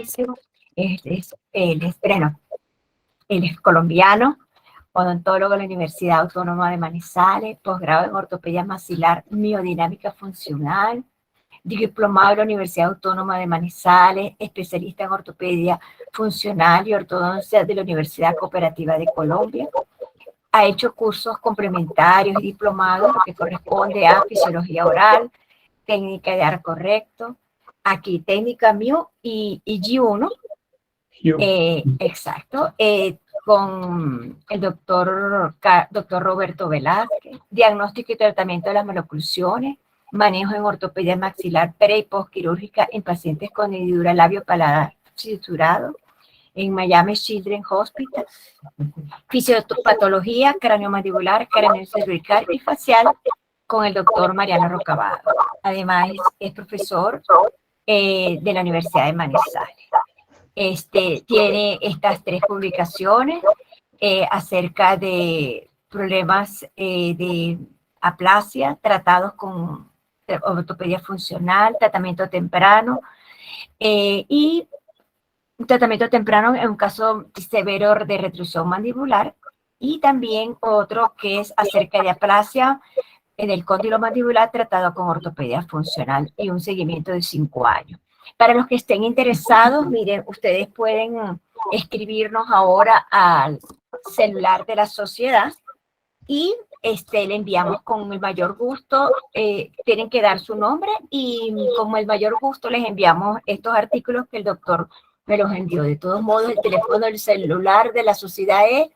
Mauricio. Él es colombiano, odontólogo de la Universidad Autónoma de Manizales, posgrado en ortopedia maxilar miodinámica funcional, diplomado de la Universidad Autónoma de Manizales, especialista en ortopedia funcional y ortodoncia de la Universidad Cooperativa de Colombia. Ha hecho cursos complementarios y diplomados que corresponde a fisiología oral, técnica de arco recto, aquí técnica MIO y G1. Exacto. Con el doctor Roberto Velázquez, diagnóstico y tratamiento de las maloclusiones, manejo en ortopedia maxilar pre y postquirúrgica en pacientes con hendidura labio-paladar fisurado en Miami Children's Hospital, fisiopatología craniomandibular, craneocervical y facial con el doctor Mariano Rocabado. Además, es profesor de la Universidad de Manizales. Tiene estas 3 publicaciones acerca de problemas de aplasia, tratados con ortopedia funcional, tratamiento temprano y un tratamiento temprano en un caso severo de retrusión mandibular, y también otro que es acerca de aplasia en el cóndilo mandibular tratado con ortopedia funcional y un seguimiento de 5 años. Para los que estén interesados, miren, ustedes pueden escribirnos ahora al celular de la sociedad y le enviamos con el mayor gusto. Tienen que dar su nombre y con el mayor gusto les enviamos estos artículos que el doctor me los envió. De todos modos, el teléfono del celular de la sociedad es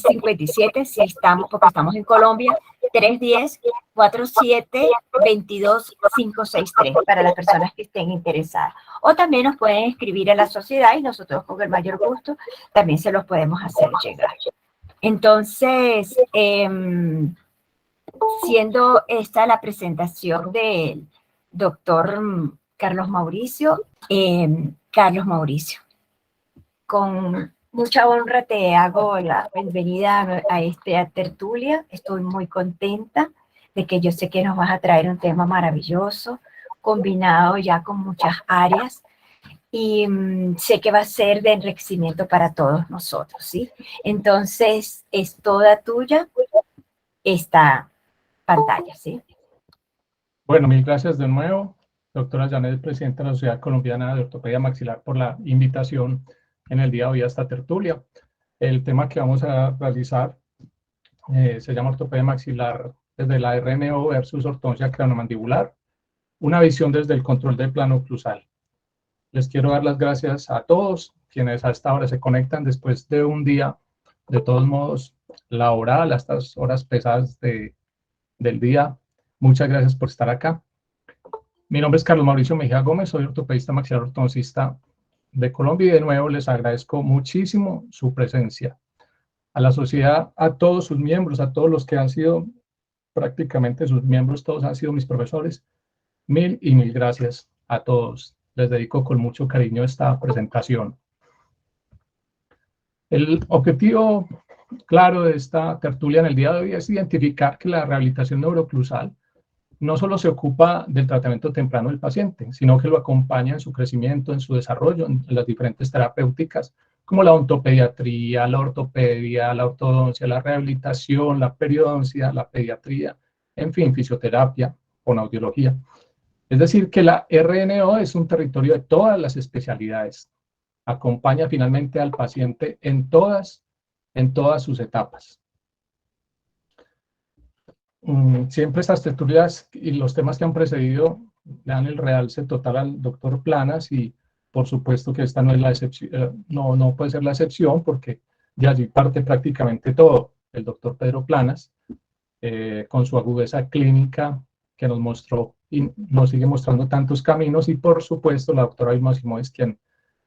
57, si estamos, porque estamos en Colombia, 310-47-22-563 para las personas que estén interesadas. O también nos pueden escribir a la sociedad y nosotros con el mayor gusto también se los podemos hacer llegar. Entonces, siendo esta la presentación del doctor Carlos Mauricio, con mucha honra te hago la bienvenida a esta tertulia. Estoy muy contenta de que yo sé que nos vas a traer un tema maravilloso, combinado ya con muchas áreas, y sé que va a ser de enriquecimiento para todos nosotros, ¿sí? Entonces, es toda tuya esta pantalla, ¿sí? Bueno, mil gracias de nuevo, doctora Janet, presidenta de la Sociedad Colombiana de Ortopedia Maxilar, por la invitación en el día de hoy a esta tertulia. El tema que vamos a realizar se llama ortopedia maxilar desde la RNO versus ortodoncia craniomandibular, una visión desde el control del plano oclusal. Les quiero dar las gracias a todos quienes a esta hora se conectan después de un día, de todos modos, laboral, a estas horas pesadas del día. Muchas gracias por estar acá. Mi nombre es Carlos Mauricio Mejía Gómez, soy ortopedista maxilar ortodoncista de Colombia y de nuevo les agradezco muchísimo su presencia. A la sociedad, a todos sus miembros, a todos los que han sido prácticamente sus miembros, todos han sido mis profesores, mil y mil gracias a todos. Les dedico con mucho cariño esta presentación. El objetivo claro de esta tertulia en el día de hoy es identificar que la rehabilitación neuroclusal no solo se ocupa del tratamiento temprano del paciente, sino que lo acompaña en su crecimiento, en su desarrollo, en las diferentes terapéuticas, como la odontopediatría, la ortopedia, la ortodoncia, la rehabilitación, la periodoncia, la pediatría, en fin, fisioterapia, fonoaudiología. Es decir, que la RNO es un territorio de todas las especialidades. Acompaña finalmente al paciente en todas sus etapas. Siempre estas tertulias y los temas que han precedido le dan el realce total al doctor Planas, y por supuesto que esta no es la excepción, no puede ser la excepción, porque de allí parte prácticamente todo. El doctor Pedro Planas, con su agudeza clínica que nos mostró y nos sigue mostrando tantos caminos, y por supuesto la doctora Vilma Simões, quien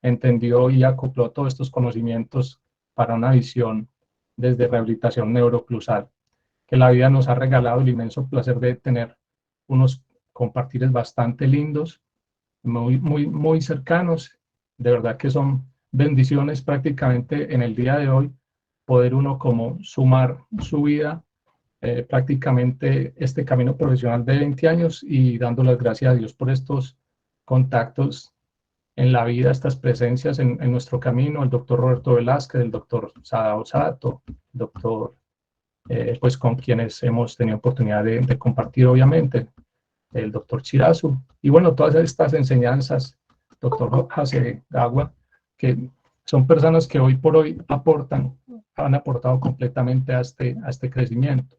entendió y acopló todos estos conocimientos para una visión desde rehabilitación neuroclusal, que la vida nos ha regalado el inmenso placer de tener unos compartires bastante lindos, muy cercanos. De verdad que son bendiciones prácticamente en el día de hoy poder uno como sumar su vida, prácticamente este camino profesional de 20 años, y dando las gracias a Dios por estos contactos en la vida estas presencias en nuestro camino, el doctor Roberto Velázquez, el doctor Sadao Sato, el doctor, pues con quienes hemos tenido oportunidad de compartir, obviamente, el doctor Chirazu, y bueno, todas estas enseñanzas, doctor Hasegawa, que son personas que hoy por hoy han aportado completamente a este crecimiento.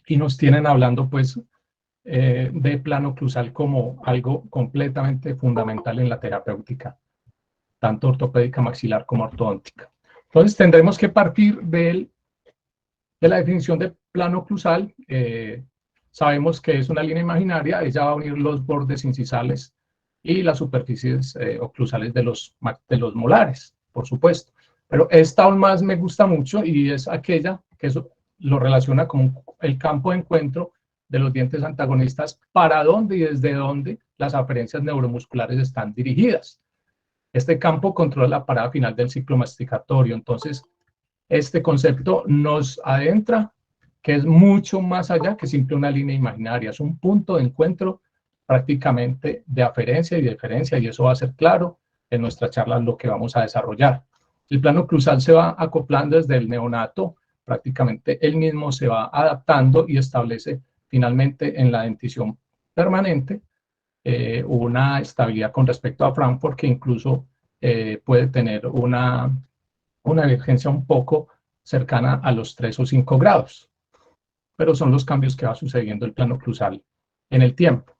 Y nos tienen hablando, pues, de plano oclusal como algo completamente fundamental en la terapéutica, tanto ortopédica maxilar como ortodóntica. Entonces, tendremos que partir de la definición de plano oclusal. Sabemos que es una línea imaginaria, ella va a unir los bordes incisales y las superficies oclusales de los molares, por supuesto. Pero esta aún más me gusta mucho y es aquella que eso lo relaciona con el campo de encuentro de los dientes antagonistas, para dónde y desde dónde las aferencias neuromusculares están dirigidas. Este campo controla la parada final del ciclo masticatorio. Entonces, este concepto nos adentra, que es mucho más allá que simple una línea imaginaria. Es un punto de encuentro prácticamente de aferencia y deferencia, y eso va a ser claro en nuestra charla lo que vamos a desarrollar. El plano oclusal se va acoplando desde el neonato, prácticamente él mismo se va adaptando y establece finalmente en la dentición permanente una estabilidad con respecto a Frankfurt, que incluso puede tener una divergencia un poco cercana a los 3 o 5 grados, pero son los cambios que va sucediendo el plano oclusal en el tiempo.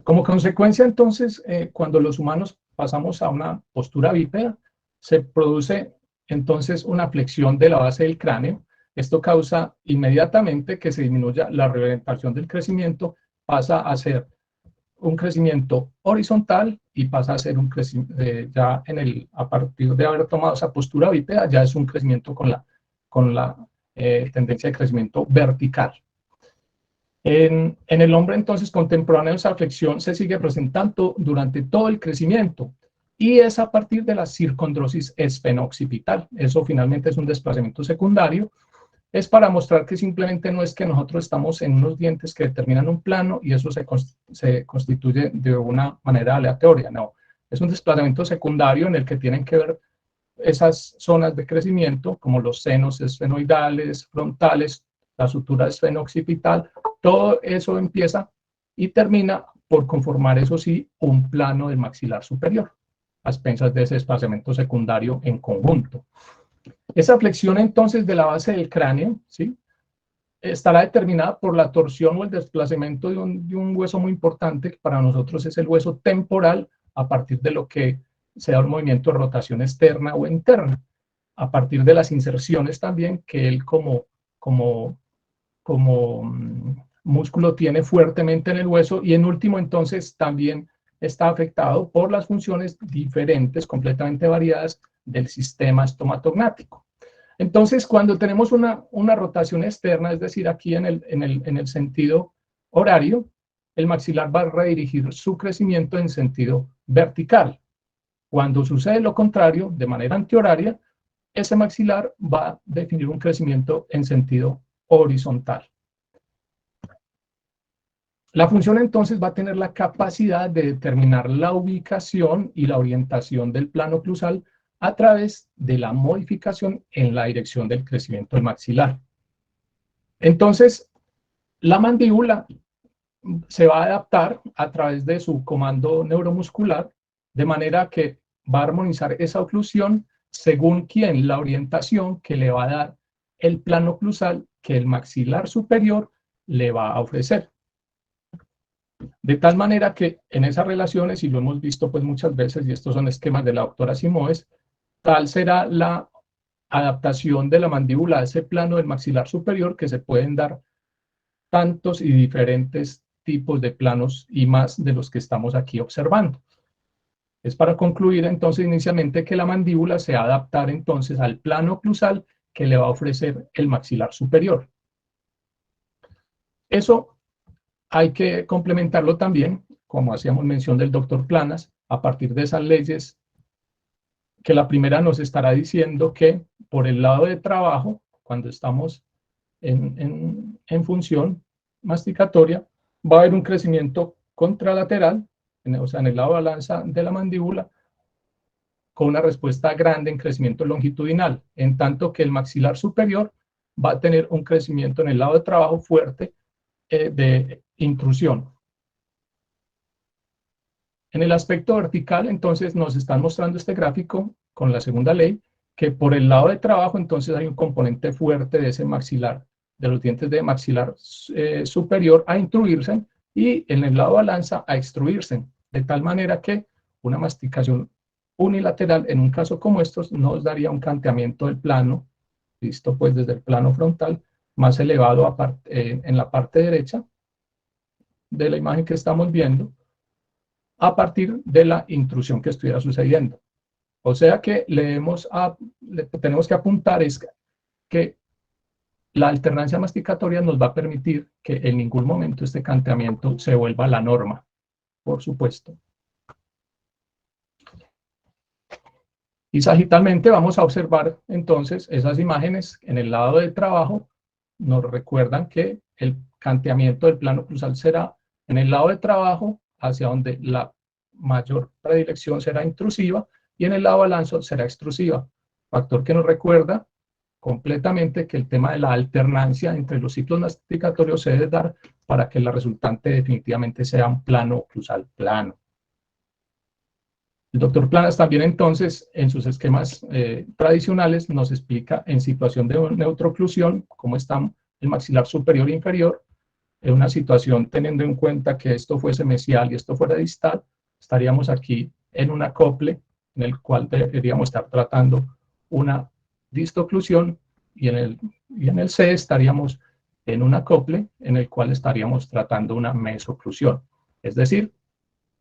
Como consecuencia, entonces, cuando los humanos pasamos a una postura bípeda, se produce entonces una flexión de la base del cráneo. Esto causa inmediatamente que se disminuya la reorientación del crecimiento, pasa a ser un crecimiento horizontal y pasa a ser un crecimiento, ya a partir de haber tomado esa postura bípeda, ya es un crecimiento con la tendencia de crecimiento vertical. En el hombre, entonces, contemporáneo, esa flexión se sigue presentando durante todo el crecimiento y es a partir de la circondrosis esfeno-occipital. Eso finalmente es un desplazamiento secundario. Es para mostrar que simplemente no es que nosotros estamos en unos dientes que determinan un plano y eso se constituye de una manera aleatoria. No, es un desplazamiento secundario en el que tienen que ver esas zonas de crecimiento, como los senos esfenoidales, frontales, la sutura esfeno-occipital. Todo eso empieza y termina por conformar, eso sí, un plano del maxilar superior, a expensas de ese desplazamiento secundario en conjunto. Esa flexión entonces de la base del cráneo, ¿sí?, estará determinada por la torsión o el desplazamiento de un hueso muy importante, que para nosotros es el hueso temporal, a partir de lo que sea un movimiento de rotación externa o interna, a partir de las inserciones también que él como músculo tiene fuertemente en el hueso, y en último entonces también está afectado por las funciones diferentes, completamente variadas del sistema estomatognático. Entonces, cuando tenemos una rotación externa, es decir, aquí en el sentido horario, el maxilar va a redirigir su crecimiento en sentido vertical. Cuando sucede lo contrario, de manera antihoraria, ese maxilar va a definir un crecimiento en sentido horizontal. La función entonces va a tener la capacidad de determinar la ubicación y la orientación del plano oclusal a través de la modificación en la dirección del crecimiento del maxilar. Entonces, la mandíbula se va a adaptar a través de su comando neuromuscular, de manera que va a armonizar esa oclusión según la orientación que le va a dar el plano oclusal que el maxilar superior le va a ofrecer. De tal manera que en esas relaciones, y lo hemos visto pues muchas veces, y estos son esquemas de la doctora Simoes, tal será la adaptación de la mandíbula a ese plano del maxilar superior, que se pueden dar tantos y diferentes tipos de planos y más de los que estamos aquí observando. Es para concluir entonces inicialmente que la mandíbula se va a adaptar entonces al plano oclusal que le va a ofrecer el maxilar superior. Eso hay que complementarlo también, como hacíamos mención del doctor Planas, a partir de esas leyes, que la primera nos estará diciendo que por el lado de trabajo, cuando estamos en función masticatoria, va a haber un crecimiento contralateral, o sea, en el lado de balanza de la mandíbula, con una respuesta grande en crecimiento longitudinal, en tanto que el maxilar superior va a tener un crecimiento en el lado de trabajo fuerte de intrusión. En el aspecto vertical, entonces, nos están mostrando este gráfico con la segunda ley, que por el lado de trabajo, entonces, hay un componente fuerte de ese maxilar, de los dientes de maxilar superior a intruirse, y en el lado balanza a extruirse, de tal manera que una masticación unilateral, en un caso como estos, nos daría un canteamiento del plano, visto pues desde el plano frontal, más elevado en la parte derecha de la imagen que estamos viendo, a partir de la intrusión que estuviera sucediendo. O sea que tenemos que apuntar es que la alternancia masticatoria nos va a permitir que en ningún momento este canteamiento se vuelva la norma, por supuesto. Y sagitalmente vamos a observar entonces esas imágenes en el lado de trabajo. Nos recuerdan que el canteamiento del plano cruzal será en el lado de trabajo, hacia donde la mayor predilección será intrusiva, y en el lado balanzo será extrusiva. Factor que nos recuerda completamente que el tema de la alternancia entre los ciclos masticatorios se debe dar para que la resultante definitivamente sea un plano cruzal plano. El doctor Planas también entonces, en sus esquemas tradicionales, nos explica en situación de neutrooclusión cómo está el maxilar superior e inferior. En una situación teniendo en cuenta que esto fuese mesial y esto fuera distal, estaríamos aquí en un acople en el cual deberíamos estar tratando una distoclusión, y en el C estaríamos en un acople en el cual estaríamos tratando una mesoclusión. Es decir,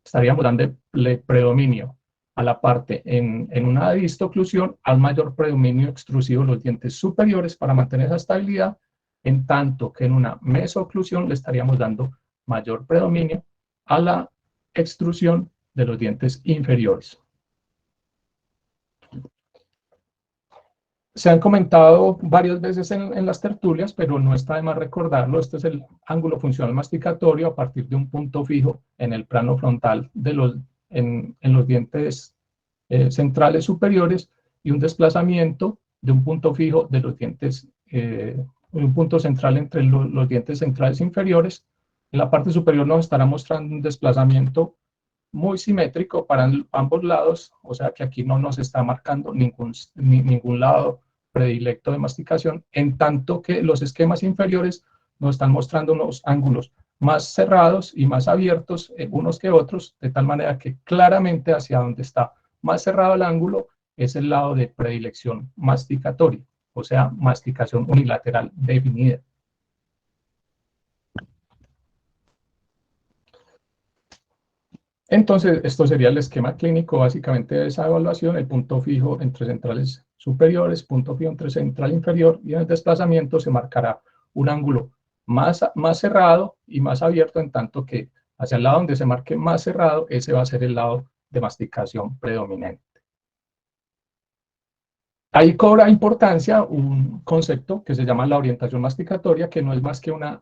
estaríamos dándole predominio a la parte en una distoclusión al mayor predominio extrusivo de los dientes superiores para mantener esa estabilidad, en tanto que en una mesoclusión le estaríamos dando mayor predominio a la extrusión de los dientes inferiores. Se han comentado varias veces en las tertulias, pero no está de más recordarlo. Este es el ángulo funcional masticatorio a partir de un punto fijo en el plano frontal en los dientes centrales superiores, y un desplazamiento de un punto fijo de los dientes, un punto central entre los dientes centrales inferiores. En la parte superior nos estará mostrando un desplazamiento muy simétrico para ambos lados, o sea que aquí no nos está marcando ningún lado predilecto de masticación, en tanto que los esquemas inferiores nos están mostrando unos ángulos más cerrados y más abiertos unos que otros, de tal manera que claramente hacia donde está más cerrado el ángulo es el lado de predilección masticatoria, o sea, masticación unilateral definida. Entonces, esto sería el esquema clínico básicamente de esa evaluación: el punto fijo entre centrales superiores, punto fijo entre central inferior, y en el desplazamiento se marcará un ángulo más cerrado y más abierto, en tanto que hacia el lado donde se marque más cerrado, ese va a ser el lado de masticación predominante. Ahí cobra importancia un concepto que se llama la orientación masticatoria, que no es más que una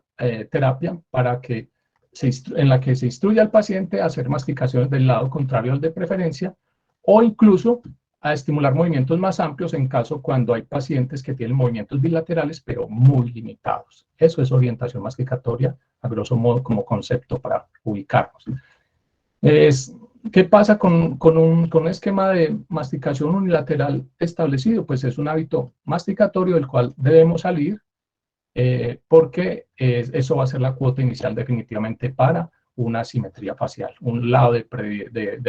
terapia en la que se instruye al paciente a hacer masticaciones del lado contrario al de preferencia, o incluso a estimular movimientos más amplios en caso cuando hay pacientes que tienen movimientos bilaterales pero muy limitados. Eso es orientación masticatoria, a grosso modo, como concepto para ubicarnos. ¿Qué pasa con un esquema de masticación unilateral establecido? Pues es un hábito masticatorio del cual debemos salir, porque eso va a ser la cuota inicial definitivamente para una simetría facial. Un lado de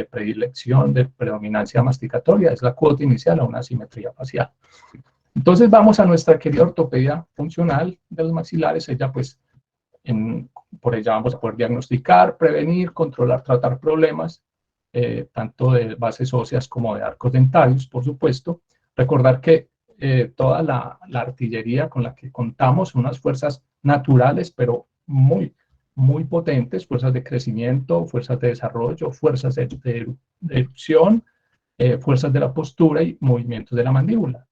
predilección, de predominancia masticatoria, es la cuota inicial a una simetría facial. Entonces vamos a nuestra querida ortopedia funcional de los maxilares. Ella pues, por ella vamos a poder diagnosticar, prevenir, controlar, tratar problemas, tanto de bases óseas como de arcos dentarios, por supuesto. Recordar que toda la artillería con la que contamos son unas fuerzas naturales, pero muy, muy potentes: fuerzas de crecimiento, fuerzas de desarrollo, fuerzas de erupción, fuerzas de la postura y movimientos de la mandíbula.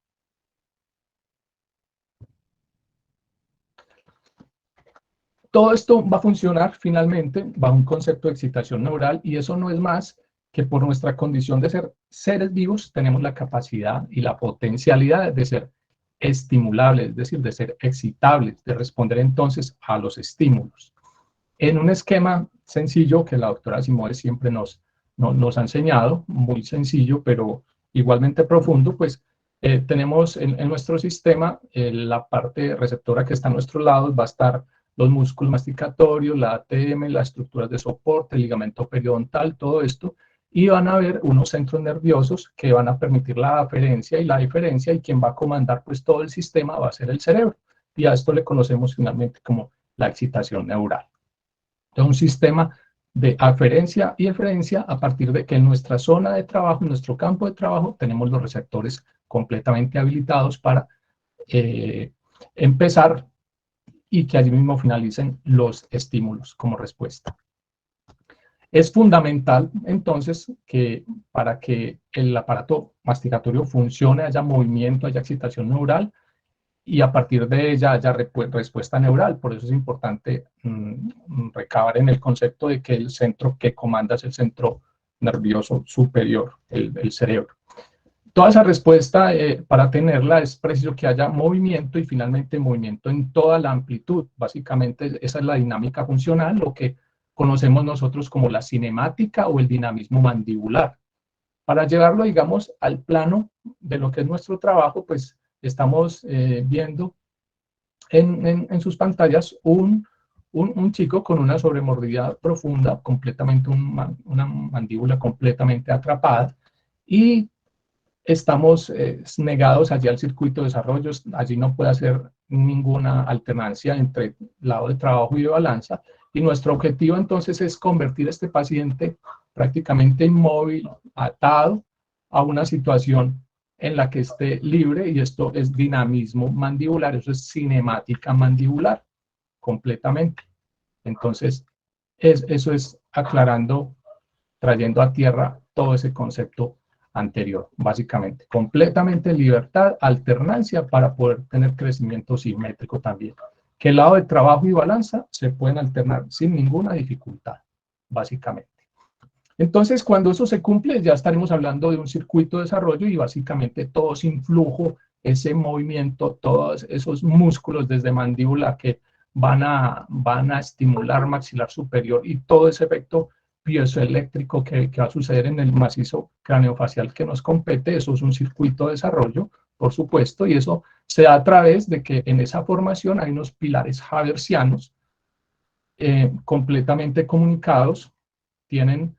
Todo esto va a funcionar finalmente bajo un concepto de excitación neural, y eso no es más que por nuestra condición de ser seres vivos tenemos la capacidad y la potencialidad de ser estimulables, es decir, de ser excitables, de responder entonces a los estímulos. En un esquema sencillo que la doctora Simone siempre nos ha enseñado, muy sencillo, pero igualmente profundo, pues tenemos en nuestro sistema la parte receptora que está a nuestros lados, va a estar los músculos masticatorios, la ATM, las estructuras de soporte, el ligamento periodontal, todo esto, y van a haber unos centros nerviosos que van a permitir la aferencia y la diferencia, y quien va a comandar pues todo el sistema va a ser el cerebro, y a esto le conocemos finalmente como la excitación neural. Un sistema de aferencia y eferencia a partir de que en nuestra zona de trabajo, en nuestro campo de trabajo, tenemos los receptores completamente habilitados para empezar y que allí mismo finalicen los estímulos como respuesta. Es fundamental, entonces, que para que el aparato masticatorio funcione, haya movimiento, haya excitación neural, y a partir de ella haya respuesta neural. Por eso es importante recabar en el concepto de que el centro que comanda es el centro nervioso superior, el cerebro. Toda esa respuesta, para tenerla, es preciso que haya movimiento, y finalmente movimiento en toda la amplitud. Básicamente esa es la dinámica funcional, lo que conocemos nosotros como la cinemática o el dinamismo mandibular. Para llevarlo, digamos, al plano de lo que es nuestro trabajo, pues estamos viendo en sus pantallas un chico con una sobremordida profunda, completamente una mandíbula completamente atrapada, y estamos negados allí al circuito de desarrollo. Allí no puede hacer ninguna alternancia entre lado de trabajo y de balanza, y nuestro objetivo entonces es convertir a este paciente prácticamente inmóvil, atado a una situación en la que esté libre, y esto es dinamismo mandibular, eso es cinemática mandibular, completamente. Entonces, eso es aclarando, trayendo a tierra todo ese concepto anterior, básicamente. Completamente libertad, alternancia para poder tener crecimiento simétrico también. Que el lado de trabajo y balanza se pueden alternar sin ninguna dificultad, básicamente. Entonces, cuando eso se cumple, ya estaremos hablando de un circuito de desarrollo, y básicamente todo ese influjo, ese movimiento, todos esos músculos desde mandíbula que van a estimular maxilar superior, y todo ese efecto piezoeléctrico que va a suceder en el macizo craneofacial que nos compete, eso es un circuito de desarrollo, por supuesto, y eso se da a través de que en esa formación hay unos pilares haversianos completamente comunicados, tienen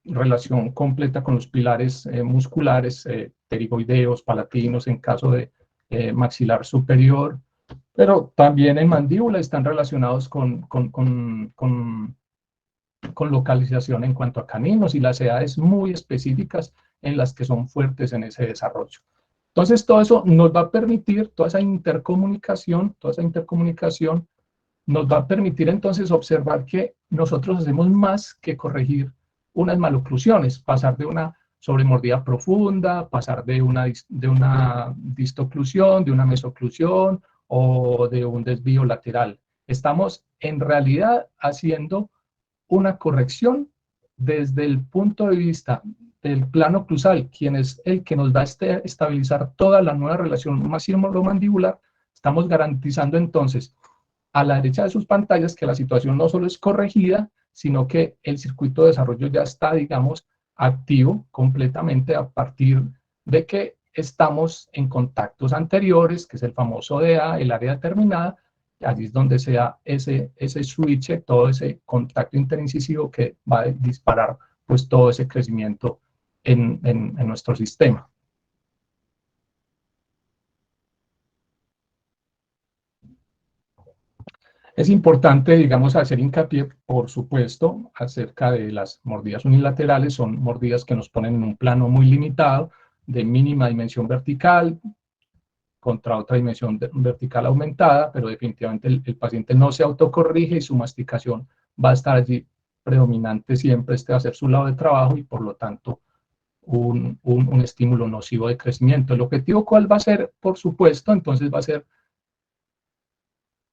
relación completa con los pilares musculares, pterigoideos, palatinos en caso de maxilar superior, pero también en mandíbula están relacionados con localización en cuanto a caninos, y las edades muy específicas en las que son fuertes en ese desarrollo. Entonces, todo eso nos va a permitir, toda esa intercomunicación nos va a permitir entonces observar que nosotros hacemos más que corregir unas maloclusiones, pasar de una sobremordida profunda, pasar de una distoclusión, de una mesoclusión o de un desvío lateral. Estamos en realidad haciendo una corrección desde el punto de vista del plano oclusal, quien es el que nos va a estabilizar toda la nueva relación maxilo-mandibular. Estamos garantizando entonces a la derecha de sus pantallas que la situación no solo es corregida, sino que el circuito de desarrollo ya está, digamos, activo completamente a partir de que estamos en contactos anteriores, que es el famoso DA, el área determinada. Allí es donde se da ese switch, todo ese contacto interincisivo que va a disparar pues todo ese crecimiento en nuestro sistema. Es importante, digamos, hacer hincapié, por supuesto, acerca de las mordidas unilaterales. Son mordidas que nos ponen en un plano muy limitado, de mínima dimensión vertical, contra otra dimensión vertical aumentada, pero definitivamente el paciente no se autocorrige y su masticación va a estar allí predominante siempre. Este va a ser su lado de trabajo, y por lo tanto un estímulo nocivo de crecimiento. ¿El objetivo cuál va a ser? Por supuesto, entonces va a ser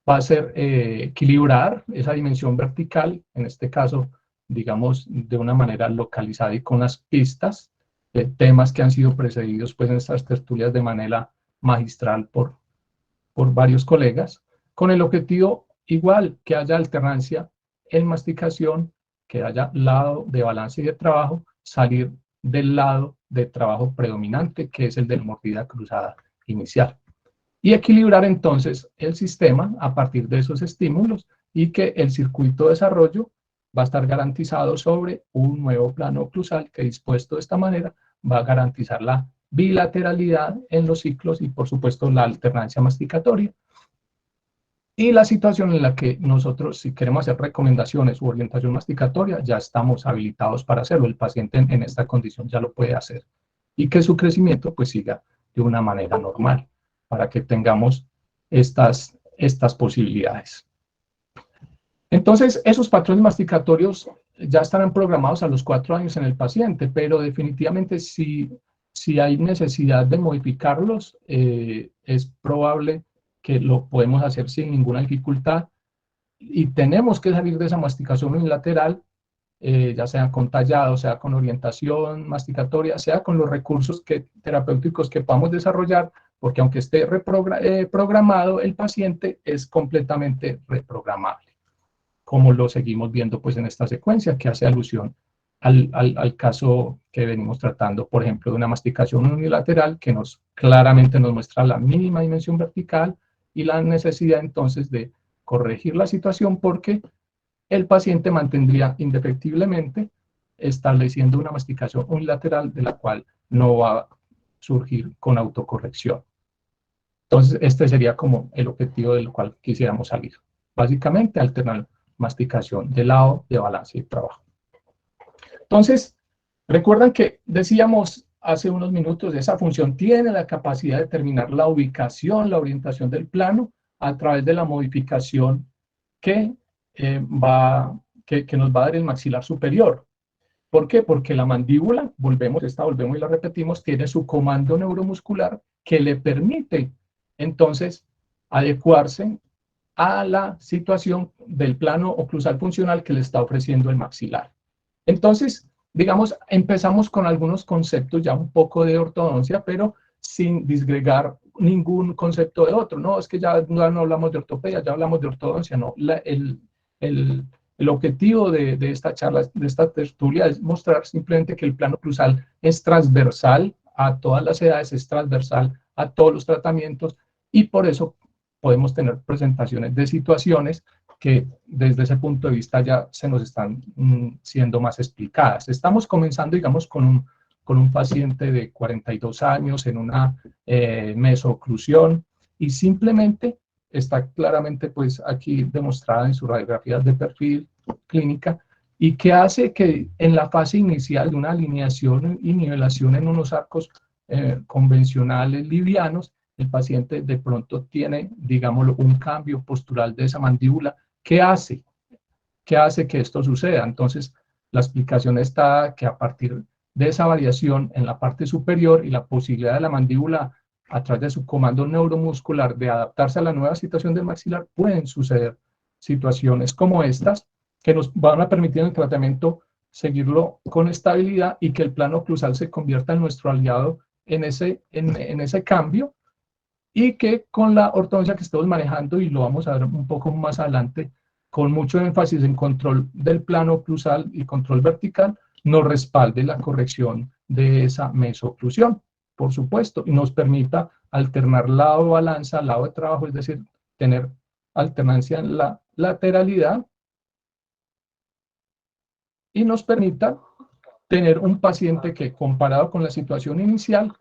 va a ser equilibrar esa dimensión vertical, en este caso, digamos, de una manera localizada y con las pistas de temas que han sido precedidos pues, en estas tertulias de manera magistral por varios colegas, con el objetivo igual que haya alternancia en masticación, que haya lado de balance y de trabajo, salir del lado de trabajo predominante, que es el de mordida cruzada inicial. Y equilibrar entonces el sistema a partir de esos estímulos y que el circuito de desarrollo va a estar garantizado sobre un nuevo plano oclusal que dispuesto de esta manera va a garantizar la bilateralidad en los ciclos y por supuesto la alternancia masticatoria. Y la situación en la que nosotros, si queremos hacer recomendaciones u orientación masticatoria, ya estamos habilitados para hacerlo. El paciente en esta condición ya lo puede hacer. Y que su crecimiento pues siga de una manera normal, para que tengamos estas posibilidades. Entonces, esos patrones masticatorios ya estarán programados a los 4 años en el paciente, pero definitivamente si hay necesidad de modificarlos, es probable que lo podemos hacer sin ninguna dificultad y tenemos que salir de esa masticación unilateral, ya sea con tallado, sea con orientación masticatoria, sea con los recursos terapéuticos que podamos desarrollar, porque aunque esté programado, el paciente es completamente reprogramable, como lo seguimos viendo pues, en esta secuencia que hace alusión al caso que venimos tratando, por ejemplo, de una masticación unilateral que claramente nos muestra la mínima dimensión vertical y la necesidad entonces de corregir la situación porque el paciente mantendría indefectiblemente estableciendo una masticación unilateral de la cual no va a surgir con autocorrección. Entonces, este sería como el objetivo del cual quisiéramos salir. Básicamente, alternar masticación de lado, de balance y trabajo. Entonces, recuerdan que decíamos hace unos minutos, esa función tiene la capacidad de determinar la ubicación, la orientación del plano a través de la modificación que nos va a dar el maxilar superior. ¿Por qué? Porque la mandíbula, volvemos y la repetimos, tiene su comando neuromuscular que le permite entonces adecuarse a la situación del plano oclusal funcional que le está ofreciendo el maxilar. Entonces, digamos, empezamos con algunos conceptos ya un poco de ortodoncia, pero sin disgregar ningún concepto de otro. No, es que ya no hablamos de ortopedia, ya hablamos de ortodoncia, no. El objetivo de esta charla, de esta tertulia, es mostrar simplemente que el plano oclusal es transversal a todas las edades, es transversal a todos los tratamientos y por eso podemos tener presentaciones de situaciones que desde ese punto de vista ya se nos están siendo más explicadas. Estamos comenzando, digamos, con un paciente de 42 años en una mesoclusión y simplemente está claramente pues aquí demostrada en sus radiografías de perfil clínica y que hace que en la fase inicial de una alineación y nivelación en unos arcos convencionales livianos, el paciente de pronto tiene, digámoslo, un cambio postural de esa mandíbula. ¿Qué hace? ¿Qué hace que esto suceda? Entonces, la explicación está que a partir de esa variación en la parte superior y la posibilidad de la mandíbula a través de su comando neuromuscular de adaptarse a la nueva situación del maxilar, pueden suceder situaciones como estas que nos van a permitir en el tratamiento seguirlo con estabilidad y que el plano oclusal se convierta en nuestro aliado en ese cambio y que con la ortodoncia que estamos manejando, y lo vamos a ver un poco más adelante, con mucho énfasis en control del plano oclusal y control vertical, nos respalde la corrección de esa mesoclusión, por supuesto, y nos permita alternar lado de balanza, lado de trabajo, es decir, tener alternancia en la lateralidad, y nos permita tener un paciente que, comparado con la situación inicial,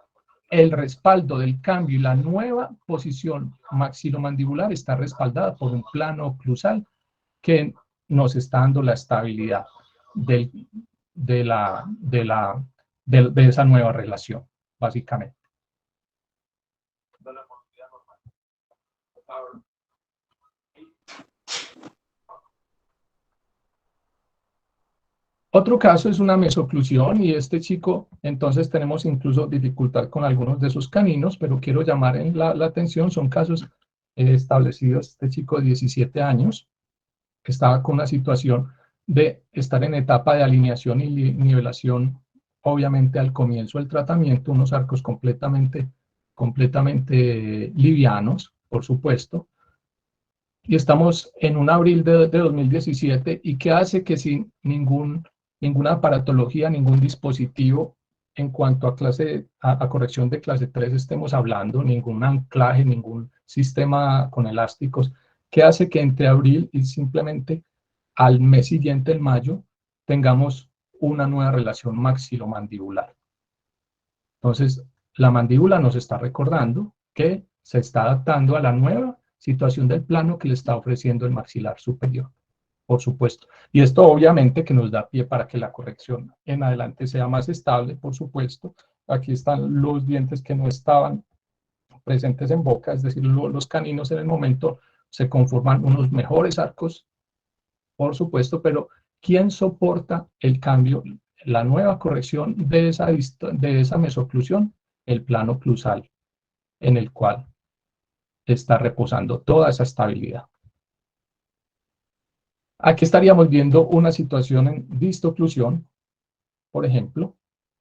el respaldo del cambio y la nueva posición maxilomandibular está respaldada por un plano oclusal que nos está dando la estabilidad de esa nueva relación, básicamente. Otro caso es una mesoclusión y este chico, entonces tenemos incluso dificultad con algunos de sus caninos, pero quiero llamar la atención, son casos establecido este chico de 17 años, que estaba con una situación de estar en etapa de alineación y nivelación, obviamente al comienzo del tratamiento, unos arcos completamente livianos, por supuesto, y estamos en un abril de 2017, y que hace que sin ninguna aparatología, ningún dispositivo en cuanto a corrección de clase 3 estemos hablando, ningún anclaje, ningún sistema con elásticos, que hace que entre abril y simplemente al mes siguiente, en mayo, tengamos una nueva relación maxilomandibular. Entonces, la mandíbula nos está recordando que se está adaptando a la nueva situación del plano que le está ofreciendo el maxilar superior, por supuesto. Y esto obviamente que nos da pie para que la corrección en adelante sea más estable, por supuesto. Aquí están los dientes que no estaban presentes en boca, es decir, los caninos en el momento se conforman unos mejores arcos, por supuesto, pero ¿quién soporta el cambio, la nueva corrección de esa mesoclusión? El plano clusal, en el cual está reposando toda esa estabilidad. Aquí estaríamos viendo una situación en distoclusión, por ejemplo.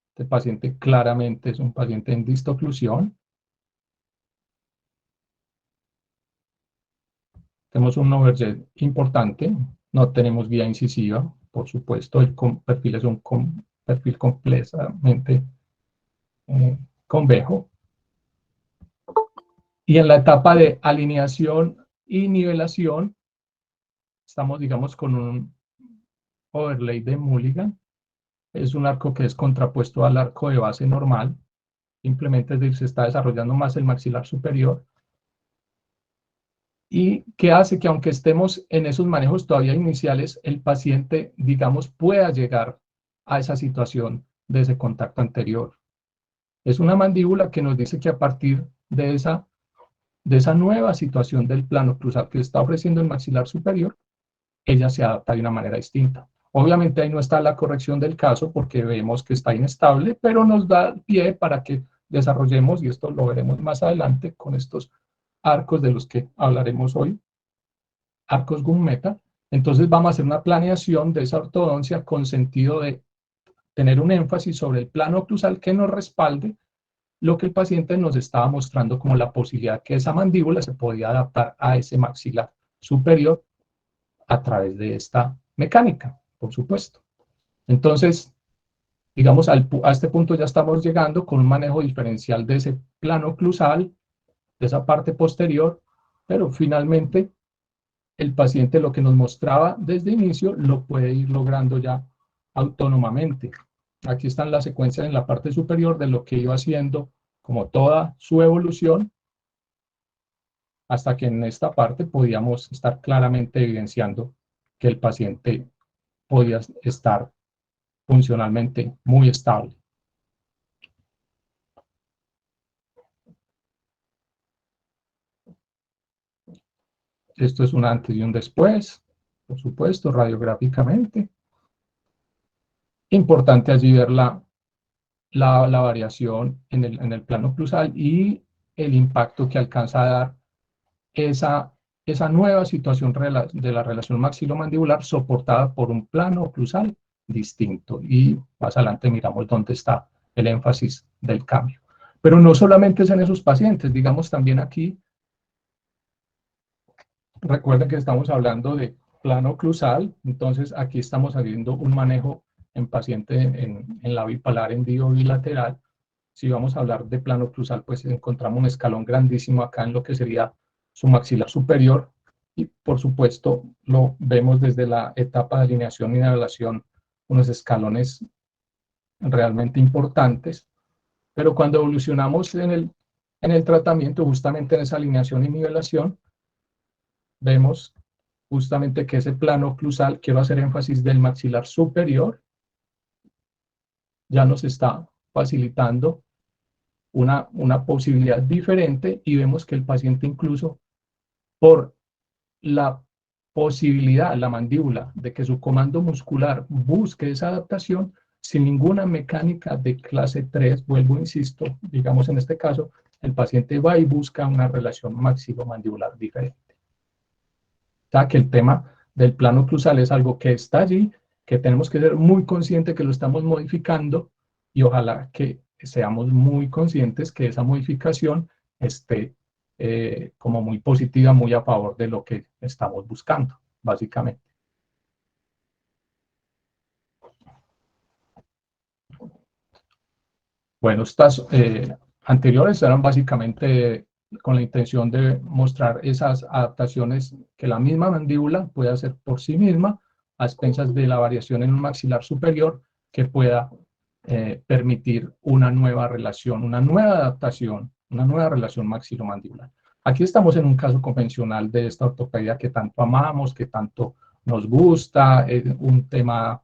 Este paciente claramente es un paciente en distoclusión. Tenemos un overjet importante, no tenemos vía incisiva, por supuesto, el perfil es un perfil completamente convejo. Y en la etapa de alineación y nivelación, estamos, digamos, con un overlay de Mulligan. Es un arco que es contrapuesto al arco de base normal. Simplemente es decir, se está desarrollando más el maxilar superior. Y que hace que, aunque estemos en esos manejos todavía iniciales, el paciente, digamos, pueda llegar a esa situación de ese contacto anterior. Es una mandíbula que nos dice que a partir de esa nueva situación del plano cruzal que está ofreciendo el maxilar superior, ella se adapta de una manera distinta. Obviamente ahí no está la corrección del caso porque vemos que está inestable, pero nos da pie para que desarrollemos, y esto lo veremos más adelante con estos arcos de los que hablaremos hoy, arcos Gummeta. Entonces vamos a hacer una planeación de esa ortodoncia con sentido de tener un énfasis sobre el plano oclusal que nos respalde lo que el paciente nos estaba mostrando como la posibilidad que esa mandíbula se podía adaptar a ese maxilar superior a través de esta mecánica, por supuesto. Entonces, digamos, a este punto ya estamos llegando con un manejo diferencial de ese plano oclusal, de esa parte posterior, pero finalmente el paciente lo que nos mostraba desde inicio lo puede ir logrando ya autónomamente. Aquí están las secuencias en la parte superior de lo que iba haciendo como toda su evolución, hasta que en esta parte podíamos estar claramente evidenciando que el paciente podía estar funcionalmente muy estable. Esto es un antes y un después, por supuesto, radiográficamente. Importante allí ver la variación en el plano cruzal y el impacto que alcanza a dar esa nueva situación de la relación maxilomandibular soportada por un plano cruzal distinto. Y más adelante miramos dónde está el énfasis del cambio. Pero no solamente es en esos pacientes, digamos también aquí, recuerden que estamos hablando de plano cruzal, entonces aquí estamos haciendo un manejo en paciente en la bipalar hendido bilateral. Si vamos a hablar de plano cruzal, pues encontramos un escalón grandísimo acá en lo que sería su maxilar superior, y por supuesto lo vemos desde la etapa de alineación y nivelación, unos escalones realmente importantes, pero cuando evolucionamos en el tratamiento, justamente en esa alineación y nivelación, vemos justamente que ese plano oclusal, quiero hacer énfasis del maxilar superior, ya nos está facilitando una posibilidad diferente, y vemos que el paciente, incluso por la posibilidad, la mandíbula, de que su comando muscular busque esa adaptación sin ninguna mecánica de clase 3, vuelvo, insisto, digamos en este caso, el paciente va y busca una relación maxilomandibular diferente. O sea, que el tema del plano oclusal es algo que está allí, que tenemos que ser muy conscientes que lo estamos modificando y ojalá que seamos muy conscientes que esa modificación esté como muy positiva, muy a favor de lo que estamos buscando, básicamente. Bueno, estas anteriores eran básicamente con la intención de mostrar esas adaptaciones que la misma mandíbula puede hacer por sí misma a expensas de la variación en un maxilar superior que pueda permitir una nueva relación, una nueva adaptación, una nueva relación maxilomandibular. Aquí estamos en un caso convencional de esta ortopedia que tanto amamos, que tanto nos gusta, es un tema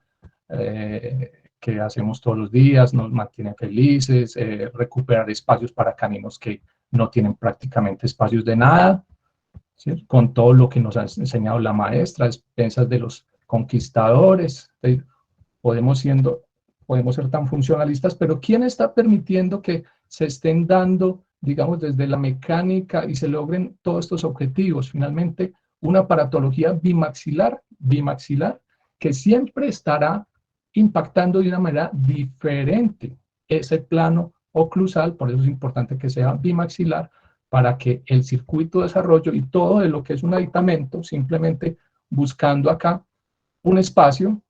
que hacemos todos los días, nos mantiene felices, recuperar espacios para caninos que no tienen prácticamente espacios de nada, ¿sí? Con todo lo que nos ha enseñado la maestra, expensas de los conquistadores, podemos ser tan funcionalistas, pero ¿quién está permitiendo que se estén dando, digamos, desde la mecánica y se logren todos estos objetivos? Finalmente, una aparatología bimaxilar, que siempre estará impactando de una manera diferente ese plano oclusal, por eso es importante que sea bimaxilar, para que el circuito de desarrollo y todo de lo que es un aditamento, simplemente buscando acá un espacio,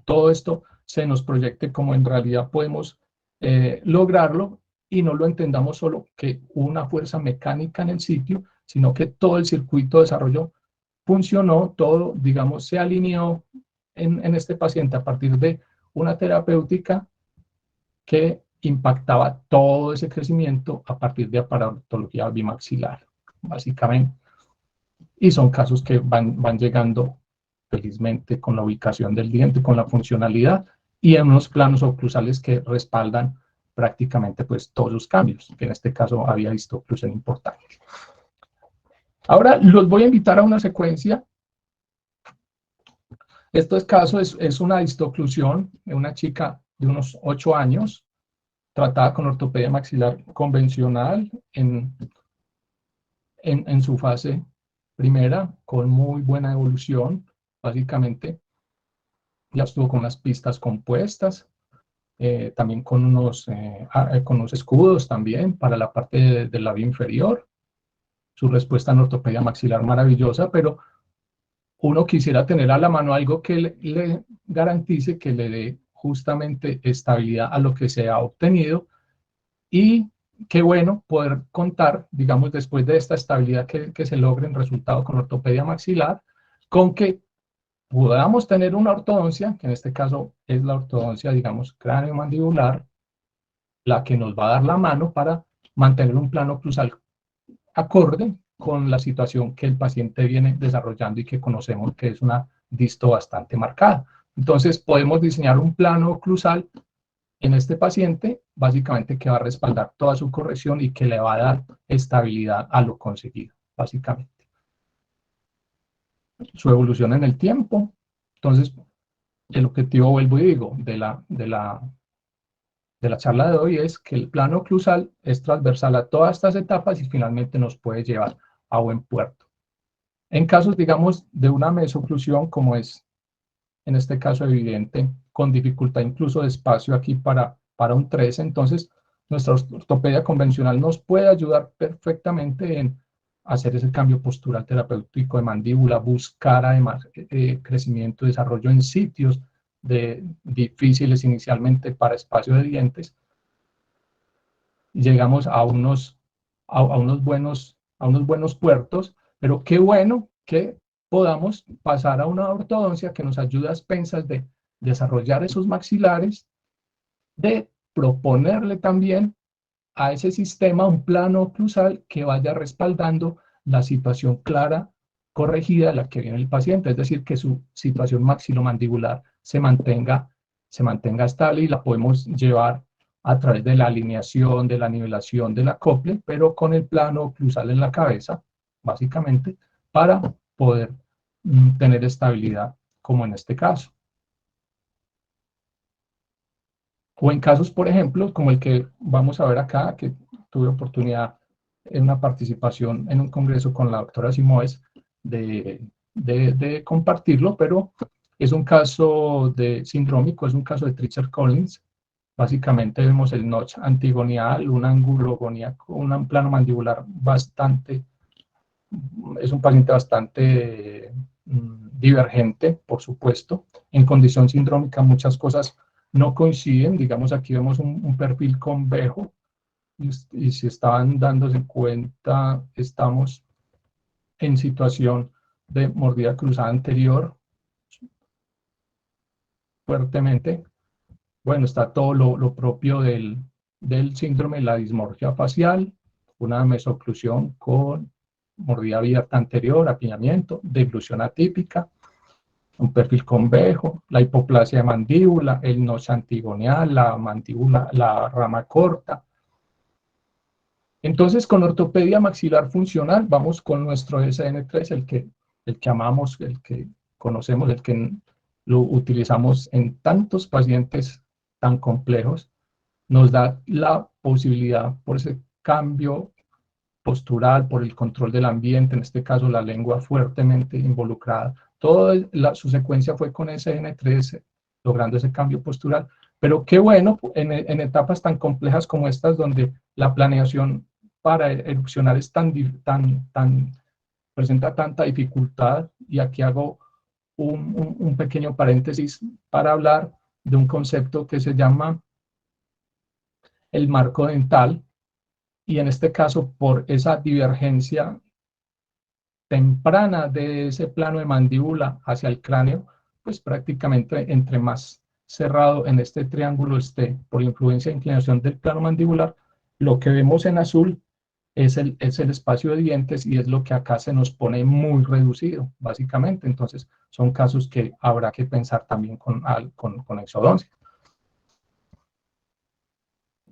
todo esto se nos proyecte como en realidad podemos lograrlo y no lo entendamos solo que una fuerza mecánica en el sitio, sino que todo el circuito de desarrollo funcionó, todo, digamos, se alineó en este paciente a partir de una terapéutica que impactaba todo ese crecimiento a partir de aparatología bimaxilar, básicamente. Y son casos que van llegando felizmente con la ubicación del diente, con la funcionalidad y en unos planos oclusales que respaldan prácticamente pues todos los cambios, que en este caso había visto oclusión importante. Ahora los voy a invitar a una secuencia. Este caso es una distoclusión de una chica de unos 8 años, tratada con ortopedia maxilar convencional en su fase primera, con muy buena evolución, básicamente. Ya estuvo con las pistas compuestas, también con unos escudos también para la parte del labio inferior. Su respuesta en ortopedia maxilar maravillosa, pero uno quisiera tener a la mano algo que le garantice, que le dé justamente estabilidad a lo que se ha obtenido y qué bueno poder contar, digamos, después de esta estabilidad que se logre en resultado con ortopedia maxilar, con que podamos tener una ortodoncia, que en este caso es la ortodoncia, digamos, cráneo-mandibular, la que nos va a dar la mano para mantener un plano oclusal acorde con la situación que el paciente viene desarrollando y que conocemos que es una disto bastante marcada. Entonces, podemos diseñar un plano oclusal en este paciente, básicamente que va a respaldar toda su corrección y que le va a dar estabilidad a lo conseguido, básicamente. Su evolución en el tiempo. Entonces, el objetivo, vuelvo y digo, de la charla de hoy es que el plano oclusal es transversal a todas estas etapas y finalmente nos puede llevar a buen puerto. En casos, digamos, de una mesoclusión, como es en este caso evidente, con dificultad incluso de espacio aquí para un 13, entonces nuestra ortopedia convencional nos puede ayudar perfectamente en hacer ese cambio postural terapéutico de mandíbula, buscar además crecimiento y desarrollo en sitios difíciles inicialmente para espacio de dientes. Llegamos a unos buenos puertos, pero qué bueno que podamos pasar a una ortodoncia que nos ayude a expensas de desarrollar esos maxilares, de proponerle también a ese sistema un plano oclusal que vaya respaldando la situación clara, corregida de la que viene el paciente, es decir, que su situación maxilomandibular se mantenga estable y la podemos llevar a través de la alineación, de la nivelación, del acople, pero con el plano oclusal en la cabeza, básicamente, para poder tener estabilidad, como en este caso. O en casos, por ejemplo, como el que vamos a ver acá, que tuve oportunidad en una participación en un congreso con la doctora Simoes de compartirlo, pero es un caso sindrómico, es un caso de Treacher-Collins. Básicamente vemos el notch antigonial, un ángulo agoníaco, un plano mandibular bastante, es un paciente bastante divergente, por supuesto. En condición sindrómica muchas cosas no coinciden, digamos aquí vemos un perfil convejo, y si estaban dándose cuenta, estamos en situación de mordida cruzada anterior, fuertemente. Bueno, está todo lo propio del síndrome, la dismorfia facial, una mesoclusión con mordida abierta anterior, apiñamiento, deglución atípica, un perfil convejo, la hipoplasia de mandíbula, el notch antigonial, la mandíbula, la rama corta. Entonces, con ortopedia maxilar funcional, vamos con nuestro SN3, el que amamos, el que conocemos, el que lo utilizamos en tantos pacientes tan complejos, nos da la posibilidad, por ese cambio postural, por el control del ambiente, en este caso la lengua fuertemente involucrada. Toda su secuencia fue con SN3, logrando ese cambio postural. Pero qué bueno, en etapas tan complejas como estas, donde la planeación para erupcionar es presenta tanta dificultad, y aquí hago un pequeño paréntesis para hablar de un concepto que se llama el marco dental, y en este caso por esa divergencia temprana de ese plano de mandíbula hacia el cráneo, pues prácticamente entre más cerrado en este triángulo esté por influencia e inclinación del plano mandibular, lo que vemos en azul es el espacio de dientes, y es lo que acá se nos pone muy reducido, básicamente. Entonces, son casos que habrá que pensar también con exodoncia.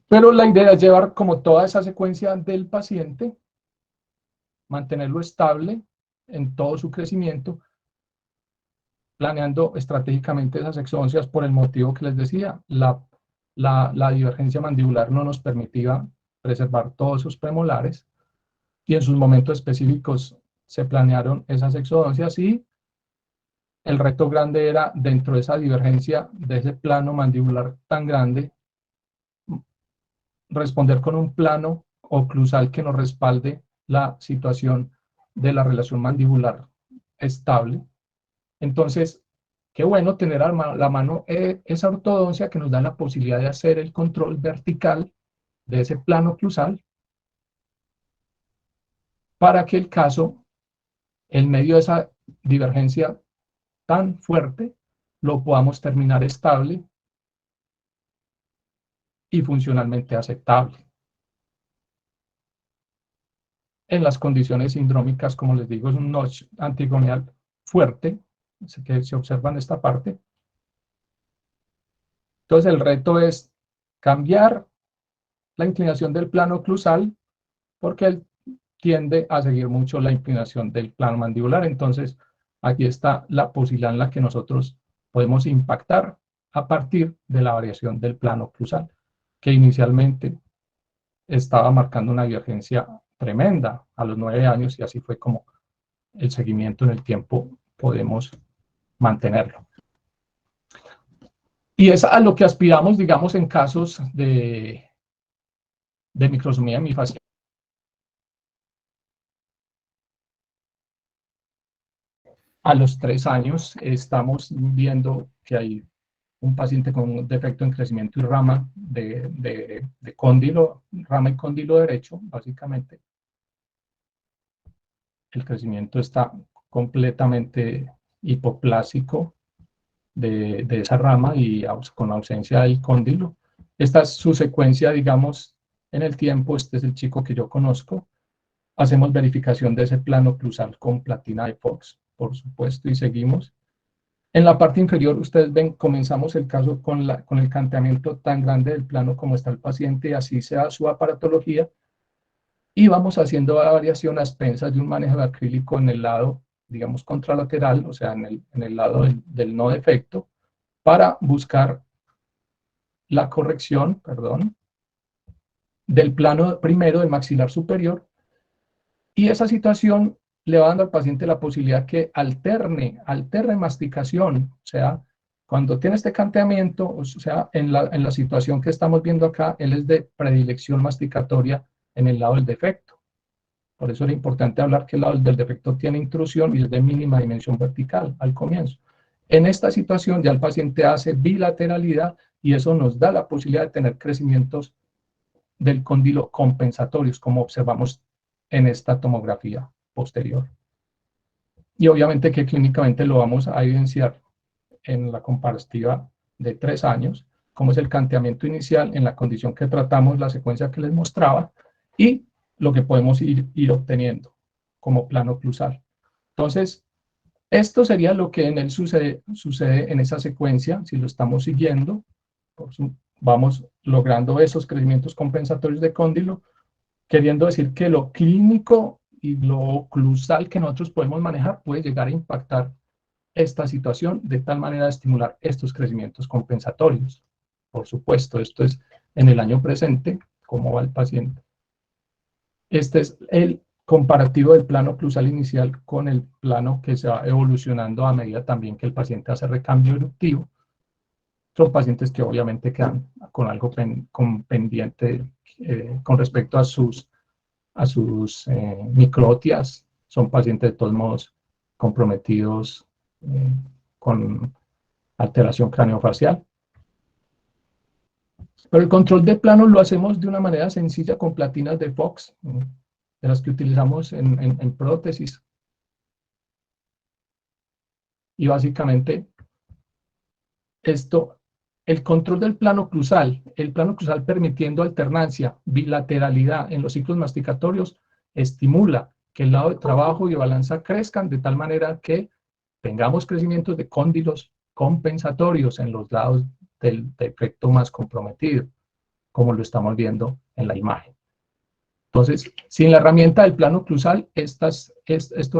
Pero la idea es llevar como toda esa secuencia del paciente, mantenerlo estable en todo su crecimiento, planeando estratégicamente esas exodoncias por el motivo que les decía, la divergencia mandibular no nos permitía preservar todos sus premolares, y en sus momentos específicos se planearon esas exodoncias, y el reto grande era, dentro de esa divergencia, de ese plano mandibular tan grande, responder con un plano oclusal que nos respalde la situación de la relación mandibular estable. Entonces, qué bueno tener a la mano esa ortodoncia que nos da la posibilidad de hacer el control vertical de ese plano oclusal, para que el caso, en medio de esa divergencia tan fuerte, lo podamos terminar estable y funcionalmente aceptable. En las condiciones sindrómicas, como les digo, es un notch antigonial fuerte, que se observa en esta parte. Entonces el reto es cambiar la inclinación del plano oclusal, porque él tiende a seguir mucho la inclinación del plano mandibular. Entonces aquí está la posibilidad en la que nosotros podemos impactar a partir de la variación del plano oclusal, que inicialmente estaba marcando una divergencia tremenda a los 9 años, y así fue como el seguimiento en el tiempo podemos mantenerlo. Y es a lo que aspiramos, digamos, en casos de microsomía hemifacial. A los 3 años estamos viendo que hay un paciente con un defecto en crecimiento y rama de cóndilo, rama y cóndilo derecho, básicamente. El crecimiento está completamente hipoplásico de esa rama, y con ausencia del cóndilo. Esta es su secuencia, digamos, en el tiempo. Este es el chico que yo conozco. Hacemos verificación de ese plano oclusal con platina de Fox, por supuesto, y seguimos. En la parte inferior, ustedes ven, comenzamos el caso con el canteamiento tan grande del plano como está el paciente, y así se da su aparatología, y vamos haciendo la variación a expensas de un manejo de acrílico en el lado, digamos, contralateral, o sea, en el lado del no defecto, para buscar la corrección, perdón, del plano primero del maxilar superior, y esa situación le va dando al paciente la posibilidad que alterne masticación, o sea, cuando tiene este canteamiento, o sea, en la situación que estamos viendo acá, él es de predilección masticatoria en el lado del defecto. Por eso era importante hablar que el lado del defecto tiene intrusión y es de mínima dimensión vertical al comienzo. En esta situación ya el paciente hace bilateralidad y eso nos da la posibilidad de tener crecimientos del cóndilo compensatorios, como observamos en esta tomografía posterior. Y obviamente que clínicamente lo vamos a evidenciar en la comparativa de 3 años, como es el canteamiento inicial en la condición que tratamos, la secuencia que les mostraba, y lo que podemos ir obteniendo como plano oclusal. Entonces, esto sería lo que en él sucede en esa secuencia, si lo estamos siguiendo, vamos logrando esos crecimientos compensatorios de cóndilo, queriendo decir que lo clínico y lo oclusal que nosotros podemos manejar puede llegar a impactar esta situación de tal manera de estimular estos crecimientos compensatorios. Por supuesto, esto es en el año presente, cómo va el paciente. Este es el comparativo del plano oclusal inicial con el plano que se va evolucionando a medida también que el paciente hace recambio eruptivo. Son pacientes que obviamente quedan con algo pendiente con respecto a sus microtias. Son pacientes de todos modos comprometidos con alteración craneofacial. Pero el control de plano lo hacemos de una manera sencilla con platinas de Fox, de las que utilizamos en prótesis. Y básicamente esto, el control del plano oclusal, el plano oclusal permitiendo alternancia, bilateralidad en los ciclos masticatorios, estimula que el lado de trabajo y balanza crezcan de tal manera que tengamos crecimientos de cóndilos compensatorios en los lados del defecto más comprometido, como lo estamos viendo en la imagen. Entonces, sin la herramienta del plano oclusal, estos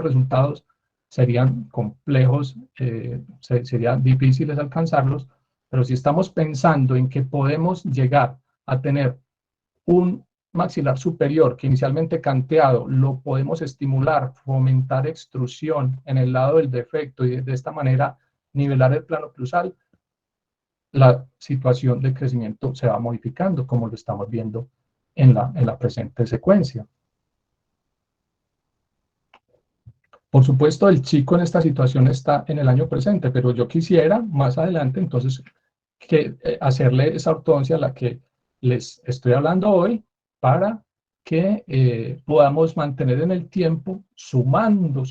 resultados serían complejos, serían difíciles alcanzarlos, pero si estamos pensando en que podemos llegar a tener un maxilar superior que inicialmente canteado, lo podemos estimular, fomentar extrusión en el lado del defecto y de esta manera nivelar el plano oclusal, la situación de crecimiento se va modificando, como lo estamos viendo en la presente secuencia. Por supuesto, el chico en esta situación está en el año presente, pero yo quisiera más adelante entonces hacerle esa ortodoncia a la que les estoy hablando hoy para que podamos mantener en el tiempo, sumando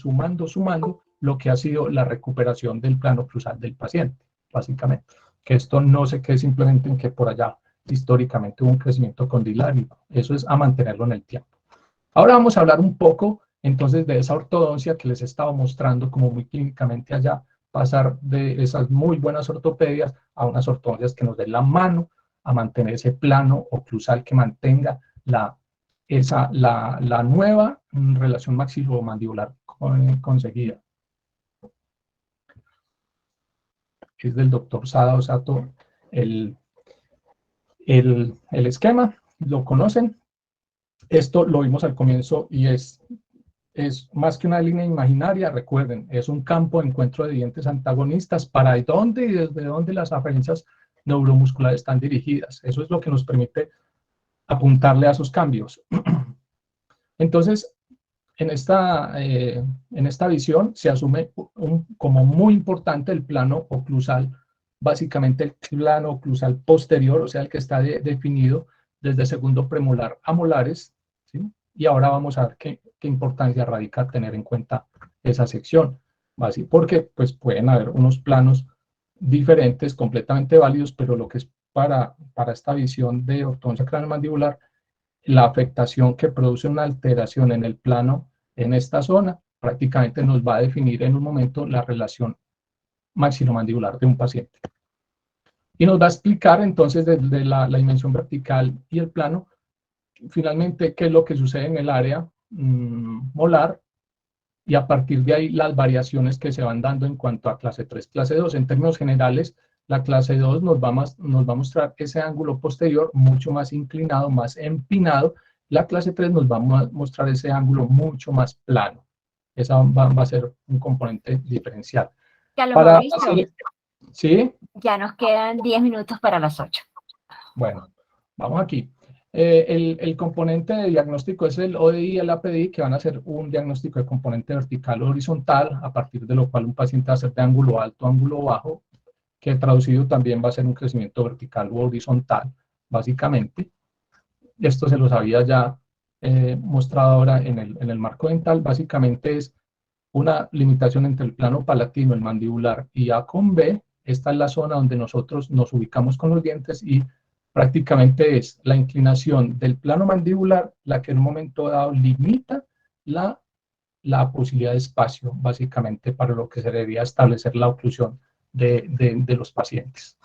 lo que ha sido la recuperación del plano oclusal del paciente, básicamente. Que esto no se quede simplemente en que por allá históricamente hubo un crecimiento condilar, y eso es a mantenerlo en el tiempo. Ahora vamos a hablar un poco entonces de esa ortodoncia que les estaba mostrando como muy clínicamente allá, pasar de esas muy buenas ortopedias a unas ortodoncias que nos den la mano a mantener ese plano oclusal que mantenga la nueva relación maxilomandibular conseguida. Es del doctor Sada Osato el esquema, lo conocen. Esto lo vimos al comienzo y es más que una línea imaginaria, recuerden, es un campo de encuentro de dientes antagonistas para dónde y desde dónde las aferencias neuromusculares están dirigidas. Eso es lo que nos permite apuntarle a esos cambios. Entonces, en esta visión se asume como muy importante el plano oclusal, básicamente el plano oclusal posterior, o sea, el que está definido desde segundo premolar a molares, ¿sí? Y ahora vamos a ver qué importancia radica tener en cuenta esa sección, ¿sí? Porque pues, pueden haber unos planos diferentes, completamente válidos, pero lo que es para esta visión de ortodoncia craneomandibular, la afectación que produce una alteración en el plano en esta zona prácticamente nos va a definir en un momento la relación maxilomandibular de un paciente. Y nos va a explicar entonces desde la dimensión vertical y el plano, finalmente qué es lo que sucede en el área molar, y a partir de ahí las variaciones que se van dando en cuanto a clase 3, clase 2. En términos generales, La clase 2 nos va a mostrar ese ángulo posterior mucho más inclinado, más empinado. La clase 3 nos va a mostrar ese ángulo mucho más plano. Esa va a ser un componente diferencial. Carlos Para Mauricio, hacer, ¿sí? ya nos quedan 10 minutos para las 8. Bueno, vamos aquí. El componente de diagnóstico es el ODI y el APDI, que van a hacer un diagnóstico de componente vertical o horizontal, a partir de lo cual un paciente va a ser de ángulo alto, ángulo bajo, que traducido también va a ser un crecimiento vertical u horizontal, básicamente. Esto se los había ya mostrado ahora en el marco dental. Básicamente es una limitación entre el plano palatino, el mandibular y A con B. Esta es la zona donde nosotros nos ubicamos con los dientes y prácticamente es la inclinación del plano mandibular la que en un momento dado limita la posibilidad de espacio, básicamente, para lo que se debería establecer la oclusión de los pacientes.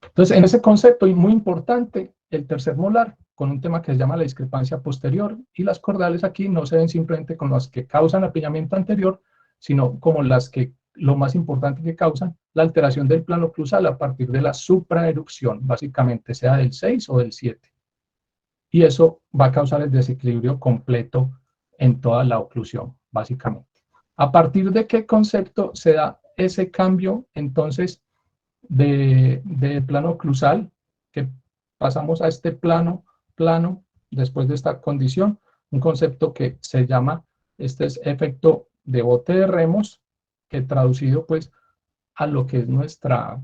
Entonces, en ese concepto, y muy importante, el tercer molar, con un tema que se llama la discrepancia posterior, y las cordales aquí no se ven simplemente con las que causan apiñamiento anterior, sino como las que, lo más importante que causan, la alteración del plano oclusal a partir de la supraerucción, básicamente, sea del 6 o del 7. Y eso va a causar el desequilibrio completo en toda la oclusión, básicamente. ¿A partir de qué concepto se da ese cambio, entonces, de plano oclusal, que pasamos a este plano, después de esta condición, un concepto que se llama, este es efecto de bote de remos, que traducido pues a lo que es nuestra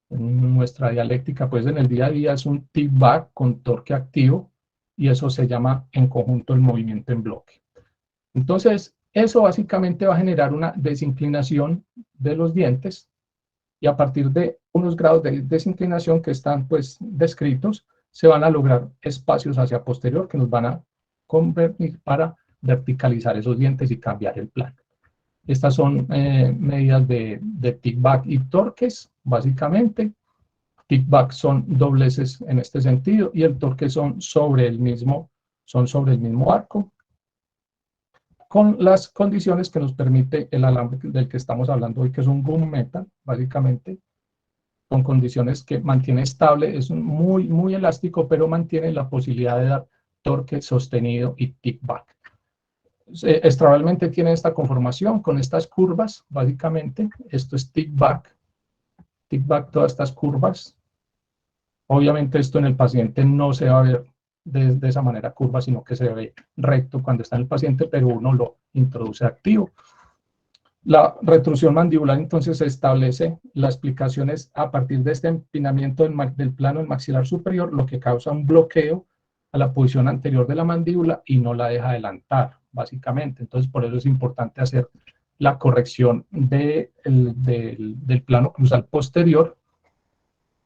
dialéctica pues en el día a día es un tip-back con torque activo, y eso se llama en conjunto el movimiento en bloque. Entonces, eso básicamente va a generar una desinclinación de los dientes, y a partir de unos grados de desinclinación que están pues descritos, se van a lograr espacios hacia posterior que nos van a convertir para verticalizar esos dientes y cambiar el plano. Estas son medidas de tick-back y torques, básicamente. Tick-back son dobleces en este sentido, y el torque son sobre el mismo arco, con las condiciones que nos permite el alambre del que estamos hablando hoy, que es un gum metal, básicamente, con condiciones que mantiene estable, es muy, muy elástico, pero mantiene la posibilidad de dar torque sostenido y tick-back. Estructuralmente tiene esta conformación con estas curvas, básicamente. Esto es tick-back, todas estas curvas. Obviamente esto en el paciente no se va a ver de esa manera curva, sino que se ve recto cuando está en el paciente, pero uno lo introduce activo. La retrusión mandibular entonces se establece, la explicación es a partir de este empinamiento del plano del maxilar superior, lo que causa un bloqueo a la posición anterior de la mandíbula y no la deja adelantar, básicamente. Entonces, por eso es importante hacer la corrección del plano oclusal posterior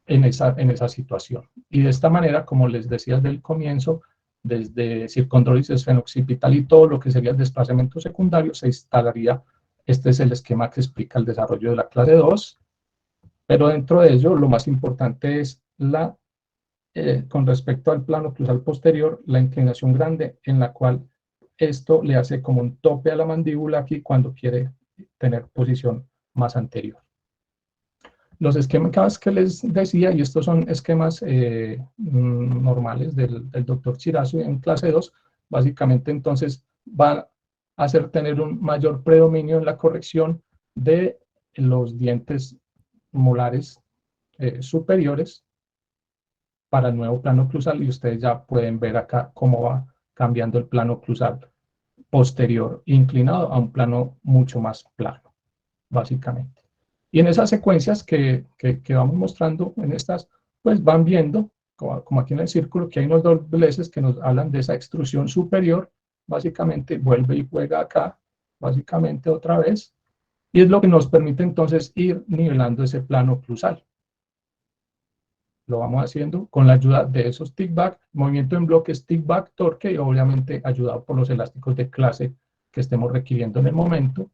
en esa situación. Y de esta manera, como les decía desde el comienzo, desde circondrosis esfenooccipital y todo lo que sería el desplazamiento secundario, se instalaría. Este es el esquema que explica el desarrollo de la clase 2, pero dentro de ello lo más importante es con respecto al plano oclusal posterior, la inclinación grande, en la cual esto le hace como un tope a la mandíbula aquí cuando quiere tener posición más anterior. Los esquemas que les decía, y estos son esquemas normales del doctor Chirazo en clase 2, básicamente entonces va a hacer tener un mayor predominio en la corrección de los dientes molares superiores para el nuevo plano oclusal, y ustedes ya pueden ver acá cómo va cambiando el plano oclusal posterior inclinado a un plano mucho más plano, básicamente. Y en esas secuencias que vamos mostrando en estas, pues van viendo, como aquí en el círculo, que hay unos dobleces que nos hablan de esa extrusión superior, básicamente vuelve y juega acá, básicamente otra vez, y es lo que nos permite entonces ir nivelando ese plano oclusal. Lo vamos haciendo con la ayuda de esos tick-back, movimiento en bloques, tick-back, torque, y obviamente ayudado por los elásticos de clase que estemos requiriendo en el momento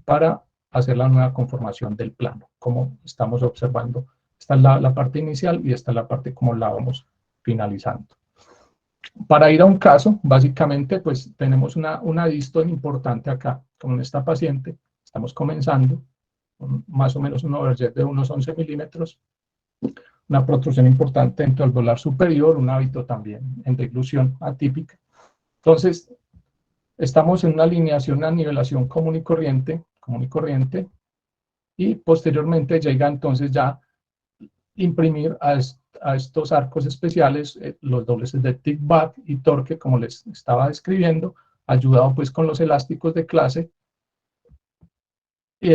para hacer la nueva conformación del plano, como estamos observando. Esta es la parte inicial y esta es la parte como la vamos finalizando. Para ir a un caso, básicamente, pues tenemos una disto importante acá, como en esta paciente, estamos comenzando, más o menos un overjet de unos 11 milímetros, una protrusión importante dentro del volar superior, un hábito también en deglución atípica. Entonces, estamos en una alineación a nivelación común y corriente, y posteriormente llega entonces ya imprimir a estos arcos especiales los dobleces de tick-back y torque, como les estaba describiendo, ayudado pues con los elásticos de clase, y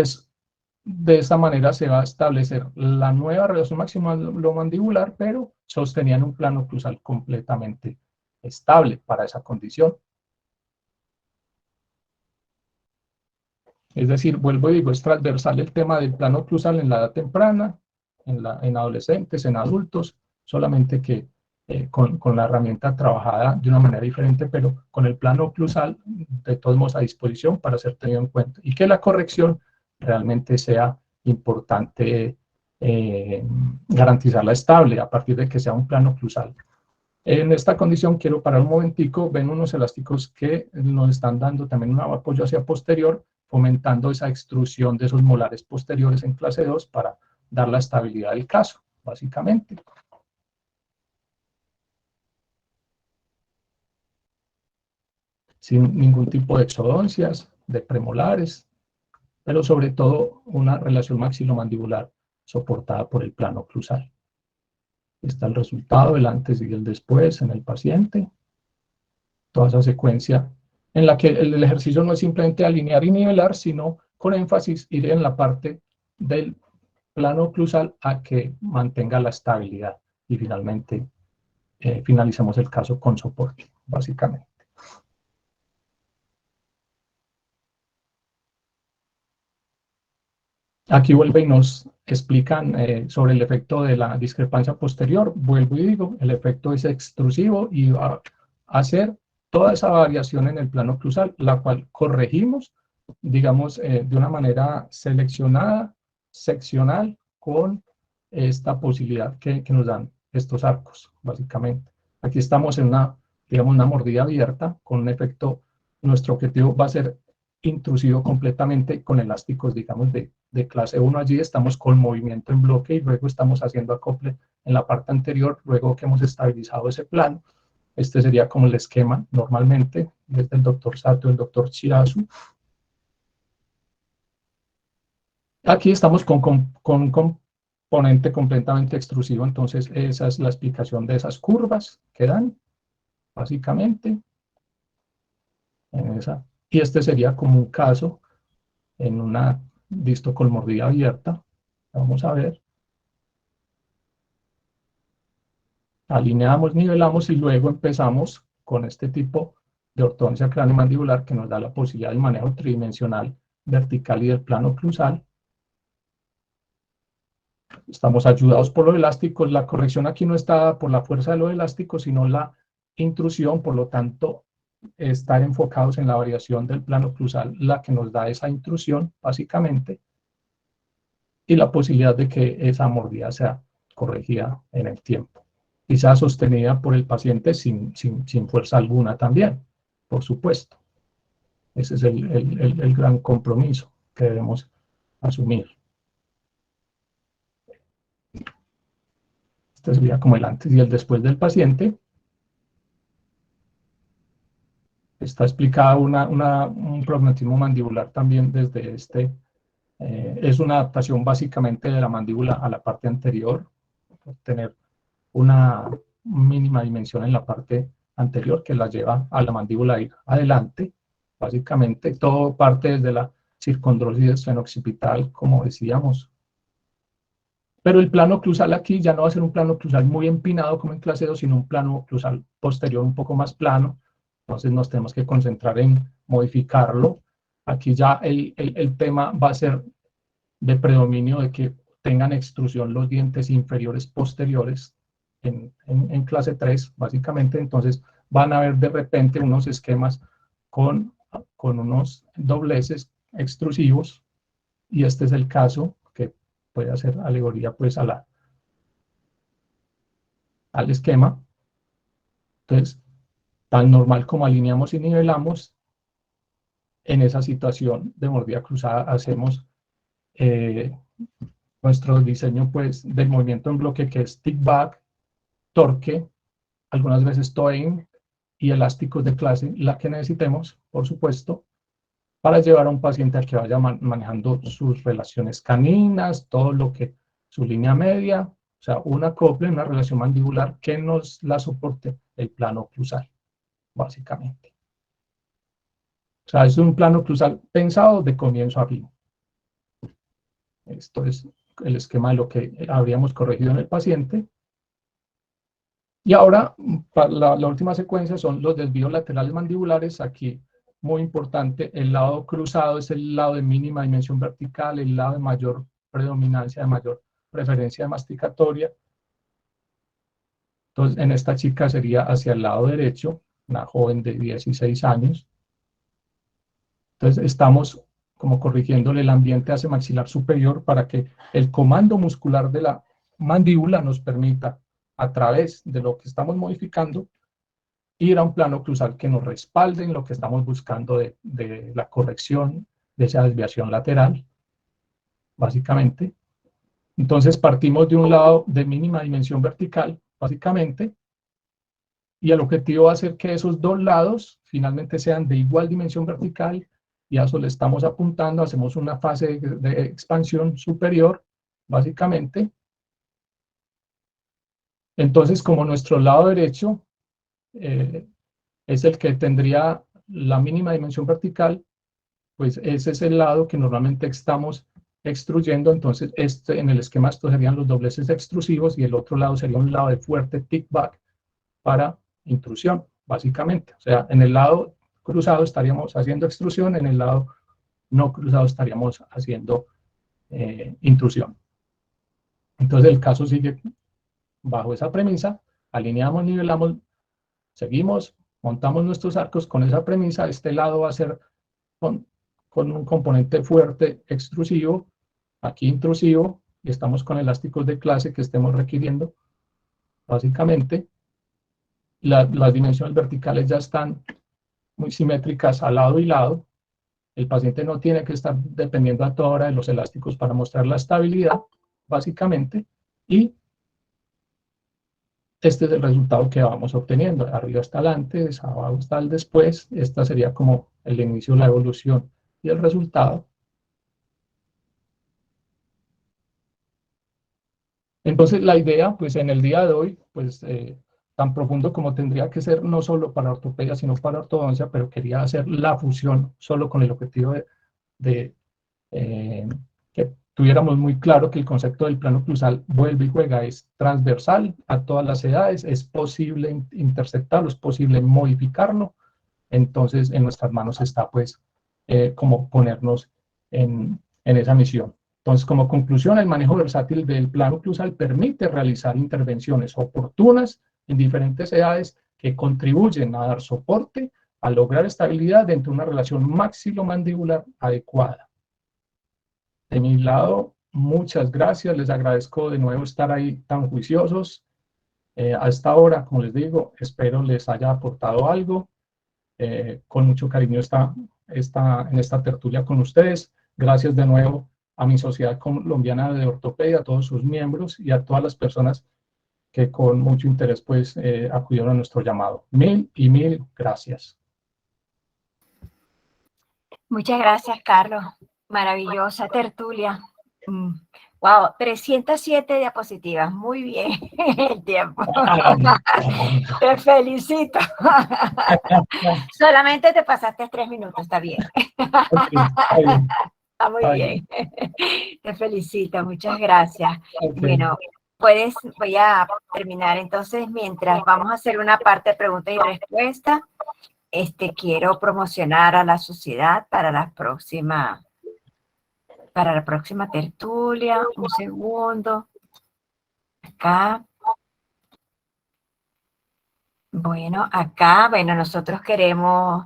de esta manera se va a establecer la nueva relación maxilomandibular, pero sostenida en un plano oclusal completamente estable para esa condición. Es decir, vuelvo y digo, es transversal el tema del plano oclusal en la edad temprana, en adolescentes, en adultos, solamente que con la herramienta trabajada de una manera diferente, pero con el plano oclusal de todos modos a disposición para ser tenido en cuenta. Y que la corrección realmente sea importante garantizarla estable a partir de que sea un plano oclusal. En esta condición quiero parar un momentico, ven unos elásticos que nos están dando también un apoyo hacia posterior, fomentando esa extrusión de esos molares posteriores en clase 2 para dar la estabilidad del caso, básicamente. Sin ningún tipo de exodoncias, de premolares, pero sobre todo una relación maxilomandibular soportada por el plano oclusal. Está el resultado, el antes y el después en el paciente. Toda esa secuencia en la que el ejercicio no es simplemente alinear y nivelar, sino con énfasis ir en la parte del plano oclusal a que mantenga la estabilidad. Y finalmente finalizamos el caso con soporte, básicamente. Aquí vuelve y nos explican sobre el efecto de la discrepancia posterior. Vuelvo y digo, el efecto es extrusivo y va a hacer toda esa variación en el plano oclusal, la cual corregimos, digamos, de una manera seleccionada, seccional, con esta posibilidad que nos dan estos arcos, básicamente. Aquí estamos en una, digamos, una mordida abierta con un efecto, nuestro objetivo va a ser intrusivo completamente con elásticos, digamos, de clase 1. Allí estamos con movimiento en bloque y luego estamos haciendo acople en la parte anterior, luego que hemos estabilizado ese plano. Este sería como el esquema normalmente, desde el doctor Sato y el doctor Shirazu. Aquí estamos con un componente completamente extrusivo, entonces esa es la explicación de esas curvas que dan, básicamente. Y este sería como un caso en una disto con mordida abierta. Vamos a ver. Alineamos, nivelamos y luego empezamos con este tipo de ortodoncia craneomandibular que nos da la posibilidad del manejo tridimensional vertical y del plano oclusal. Estamos ayudados por los elásticos. La corrección aquí no está por la fuerza de los elásticos, sino la intrusión. Por lo tanto, estar enfocados en la variación del plano oclusal, la que nos da esa intrusión, básicamente, y la posibilidad de que esa mordida sea corregida en el tiempo. Quizás sostenida por el paciente sin fuerza alguna también, por supuesto. Ese es el gran compromiso que debemos asumir. Este sería como el antes y el después del paciente. Está explicada un prognatismo mandibular también desde este. Es una adaptación básicamente de la mandíbula a la parte anterior, tener una mínima dimensión en la parte anterior que la lleva a la mandíbula a ir adelante. Básicamente todo parte desde la circondrosis esfenooccipital, como decíamos. Pero el plano oclusal aquí ya no va a ser un plano oclusal muy empinado como en clase 2, sino un plano oclusal posterior un poco más plano. Entonces nos tenemos que concentrar en modificarlo. Aquí ya el tema va a ser de predominio de que tengan extrusión los dientes inferiores posteriores en clase 3, básicamente. Entonces van a ver de repente unos esquemas con unos dobleces extrusivos, y este es el caso que puede hacer alegoría pues al esquema. Entonces, tan normal como alineamos y nivelamos, en esa situación de mordida cruzada hacemos nuestro diseño pues del movimiento en bloque, que es tick back, torque, algunas veces towing y elásticos de clase, la que necesitemos, por supuesto, para llevar a un paciente al que vaya manejando sus relaciones caninas, todo lo que, su línea media, o sea, un acople, una relación mandibular que nos la soporte el plano oclusal, básicamente. O sea, es un plano oclusal pensado de comienzo a fin. Esto es el esquema de lo que habríamos corregido en el paciente. Y ahora, para la última secuencia son los desvíos laterales mandibulares. Aquí, muy importante, el lado cruzado es el lado de mínima dimensión vertical, el lado de mayor predominancia, de mayor preferencia masticatoria. Entonces, en esta chica sería hacia el lado derecho, una joven de 16 años. Entonces, estamos como corrigiéndole el ambiente hacia maxilar superior para que el comando muscular de la mandíbula nos permita, a través de lo que estamos modificando, ir a un plano oclusal que nos respalde en lo que estamos buscando de la corrección de esa desviación lateral, básicamente. Entonces partimos de un lado de mínima dimensión vertical, básicamente, y el objetivo va a ser que esos dos lados finalmente sean de igual dimensión vertical, y a eso le estamos apuntando. Hacemos una fase de expansión superior, básicamente. Entonces, como nuestro lado derecho es el que tendría la mínima dimensión vertical, pues ese es el lado que normalmente estamos extruyendo. Entonces, en el esquema estos serían los dobleces extrusivos, y el otro lado sería un lado de fuerte tick back para intrusión, básicamente. O sea, en el lado cruzado estaríamos haciendo extrusión, en el lado no cruzado estaríamos haciendo intrusión. Entonces, el caso sigue bajo esa premisa: alineamos, nivelamos, seguimos, montamos nuestros arcos con esa premisa. Este lado va a ser con un componente fuerte extrusivo, aquí intrusivo, y estamos con elásticos de clase que estemos requiriendo, básicamente. Las dimensiones verticales ya están muy simétricas a lado y lado. El paciente no tiene que estar dependiendo a toda hora de los elásticos para mostrar la estabilidad, básicamente, y este es el resultado que vamos obteniendo. Arriba está el antes, abajo está el después. Esta sería como el inicio de la evolución y el resultado. Entonces, la idea, pues en el día de hoy, pues tan profundo como tendría que ser, no solo para ortopedia, sino para ortodoncia, pero quería hacer la fusión solo con el objetivo de que tuviéramos muy claro que el concepto del plano oclusal vuelve y juega, es transversal a todas las edades, es posible interceptarlo, es posible modificarlo. Entonces, en nuestras manos está, pues, como ponernos en esa misión. Entonces, como conclusión, el manejo versátil del plano oclusal permite realizar intervenciones oportunas en diferentes edades que contribuyen a dar soporte, a lograr estabilidad dentro de una relación maxilomandibular adecuada. De mi lado, muchas gracias. Les agradezco de nuevo estar ahí tan juiciosos. A esta hora, como les digo, espero les haya aportado algo. Con mucho cariño en esta tertulia con ustedes. Gracias de nuevo a mi Sociedad Colombiana de Ortopedia, a todos sus miembros y a todas las personas que con mucho interés pues acudieron a nuestro llamado. Mil y mil gracias. Muchas gracias, Carlos. Maravillosa tertulia. Wow, 307 diapositivas. Muy bien el tiempo. Te felicito. Solamente te pasaste 3 minutos, está bien. Está muy bien. Te felicito, muchas gracias. Bueno, voy a terminar entonces. Mientras vamos a hacer una parte de preguntas y respuestas, quiero promocionar a la sociedad para la próxima tertulia. Un segundo. Acá. Bueno, nosotros queremos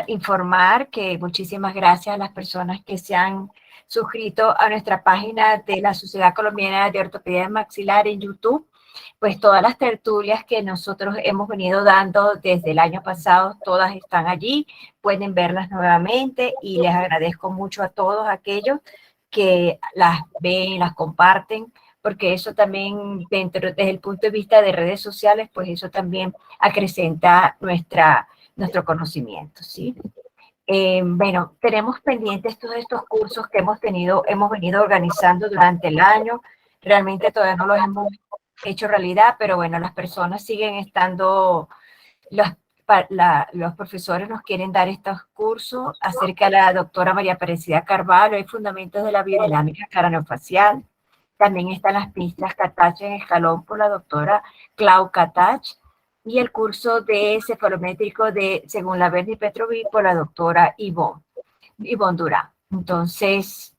informar que muchísimas gracias a las personas que se han suscrito a nuestra página de la Sociedad Colombiana de Ortopedia Maxilar en YouTube. Pues todas las tertulias que nosotros hemos venido dando desde el año pasado, todas están allí, pueden verlas nuevamente, y les agradezco mucho a todos aquellos que las ven, las comparten, porque eso también, desde el punto de vista de redes sociales, pues eso también acrecenta nuestro conocimiento, ¿sí? Bueno, tenemos pendientes todos estos cursos que hemos venido organizando durante el año. Realmente todavía no los hemos hecho realidad, pero bueno, las personas siguen estando, los profesores nos quieren dar estos cursos acerca de la doctora María Aparecida Carvalho, hay fundamentos de la biodinámica craneofacial. También están las pistas Catach en escalón por la doctora Clau Catach y el curso de cefalométrico según la Berni Petrovic por la doctora Ivonne Durán. Entonces,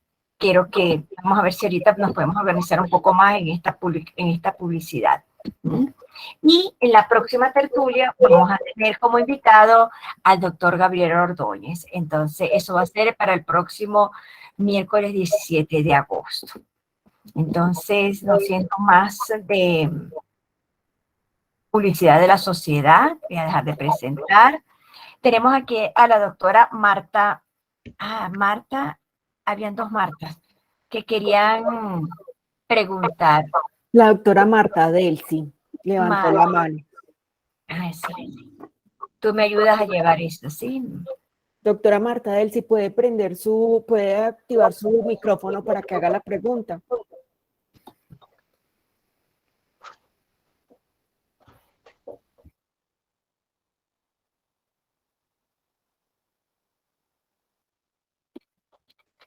vamos a ver si ahorita nos podemos organizar un poco más en esta publicidad. Y en la próxima tertulia vamos a tener como invitado al doctor Gabriel Ordóñez. Entonces, eso va a ser para el próximo miércoles 17 de agosto. Entonces, no siento más de publicidad de la sociedad, voy a dejar de presentar. Tenemos aquí a la doctora Marta. Marta, habían dos Martas que querían preguntar. La doctora Marta Delcy levantó la mano. Sí. Tú me ayudas a llevar esto, ¿sí? Doctora Marta Delcy, puede activar su micrófono para que haga la pregunta.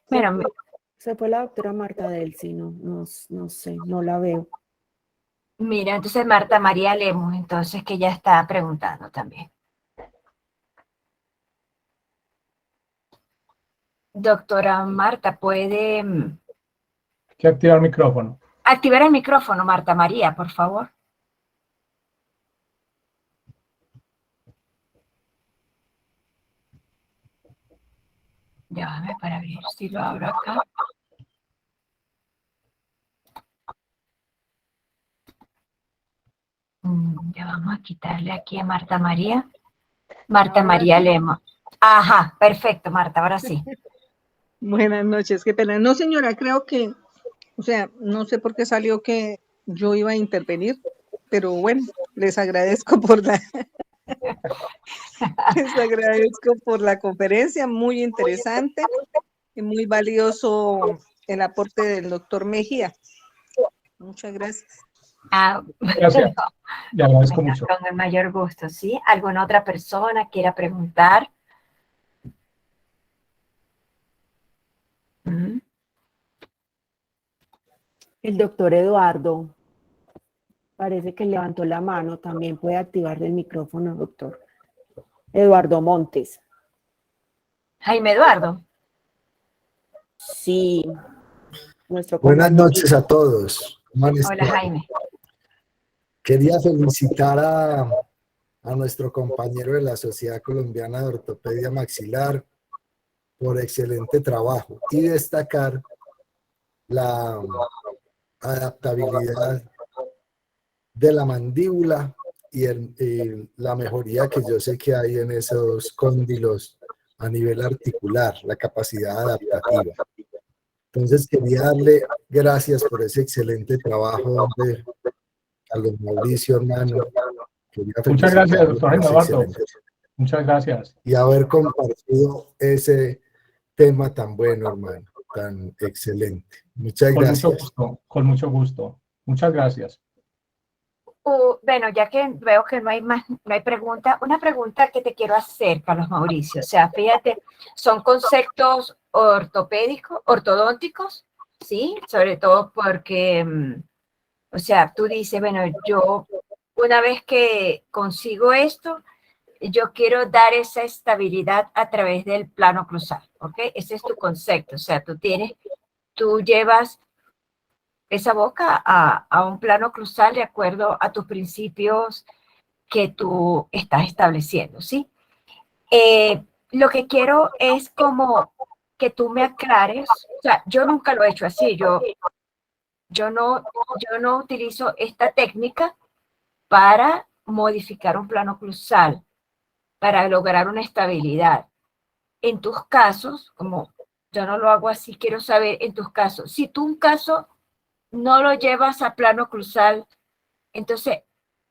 Bueno, se fue la doctora Marta Delcy, no sé, no la veo. Mira, entonces Marta María Lemos, entonces que ya está preguntando también. Doctora Marta, ¿puede que activar el micrófono? Activar el micrófono, Marta María, por favor. Déjame para ver si lo abro acá. Ya vamos a quitarle aquí a Marta María. Marta María Lemos. Ajá, perfecto, Marta, ahora sí. Buenas noches, qué pena. No, señora, creo que, o sea, no sé por qué salió que yo iba a intervenir, pero bueno, les agradezco por la conferencia, muy interesante y muy valioso el aporte del doctor Mejía. Muchas gracias. Gracias, le agradezco mucho. Con el mayor gusto, ¿sí? ¿Alguna otra persona quiera preguntar? El doctor Eduardo parece que levantó la mano, también puede activar el micrófono, doctor. Eduardo Montes. Jaime Eduardo. Sí. Buenas noches a todos. Hola, Jaime. Quería felicitar a nuestro compañero de la Sociedad Colombiana de Ortopedia Maxilar por excelente trabajo y destacar la adaptabilidad de la mandíbula y la mejoría que yo sé que hay en esos cóndilos a nivel articular, la capacidad adaptativa. Entonces quería darle gracias por ese excelente trabajo, hombre, a los Mauricio, hermano. Muchas gracias, doctor Jaime Eduardo. Muchas gracias. Y haber compartido ese tema tan bueno, hermano, tan excelente. Muchas gracias. Mucho gusto, con mucho gusto. Muchas gracias. Bueno, ya que veo que no hay pregunta, una pregunta que te quiero hacer, Carlos Mauricio. O sea, fíjate, son conceptos ortodónticos, ¿sí? Sobre todo porque, o sea, tú dices, bueno, yo una vez que consigo esto, yo quiero dar esa estabilidad a través del plano cruzal, ¿ok? Ese es tu concepto, o sea, tú llevas esa boca a un plano cruzal de acuerdo a tus principios que tú estás estableciendo, ¿sí? Lo que quiero es como que tú me aclares, o sea, yo nunca lo he hecho así, yo no utilizo esta técnica para modificar un plano cruzal, para lograr una estabilidad. En tus casos, como yo no lo hago así. Quiero saber en tus casos, si tú un caso no lo llevas a plano oclusal, entonces,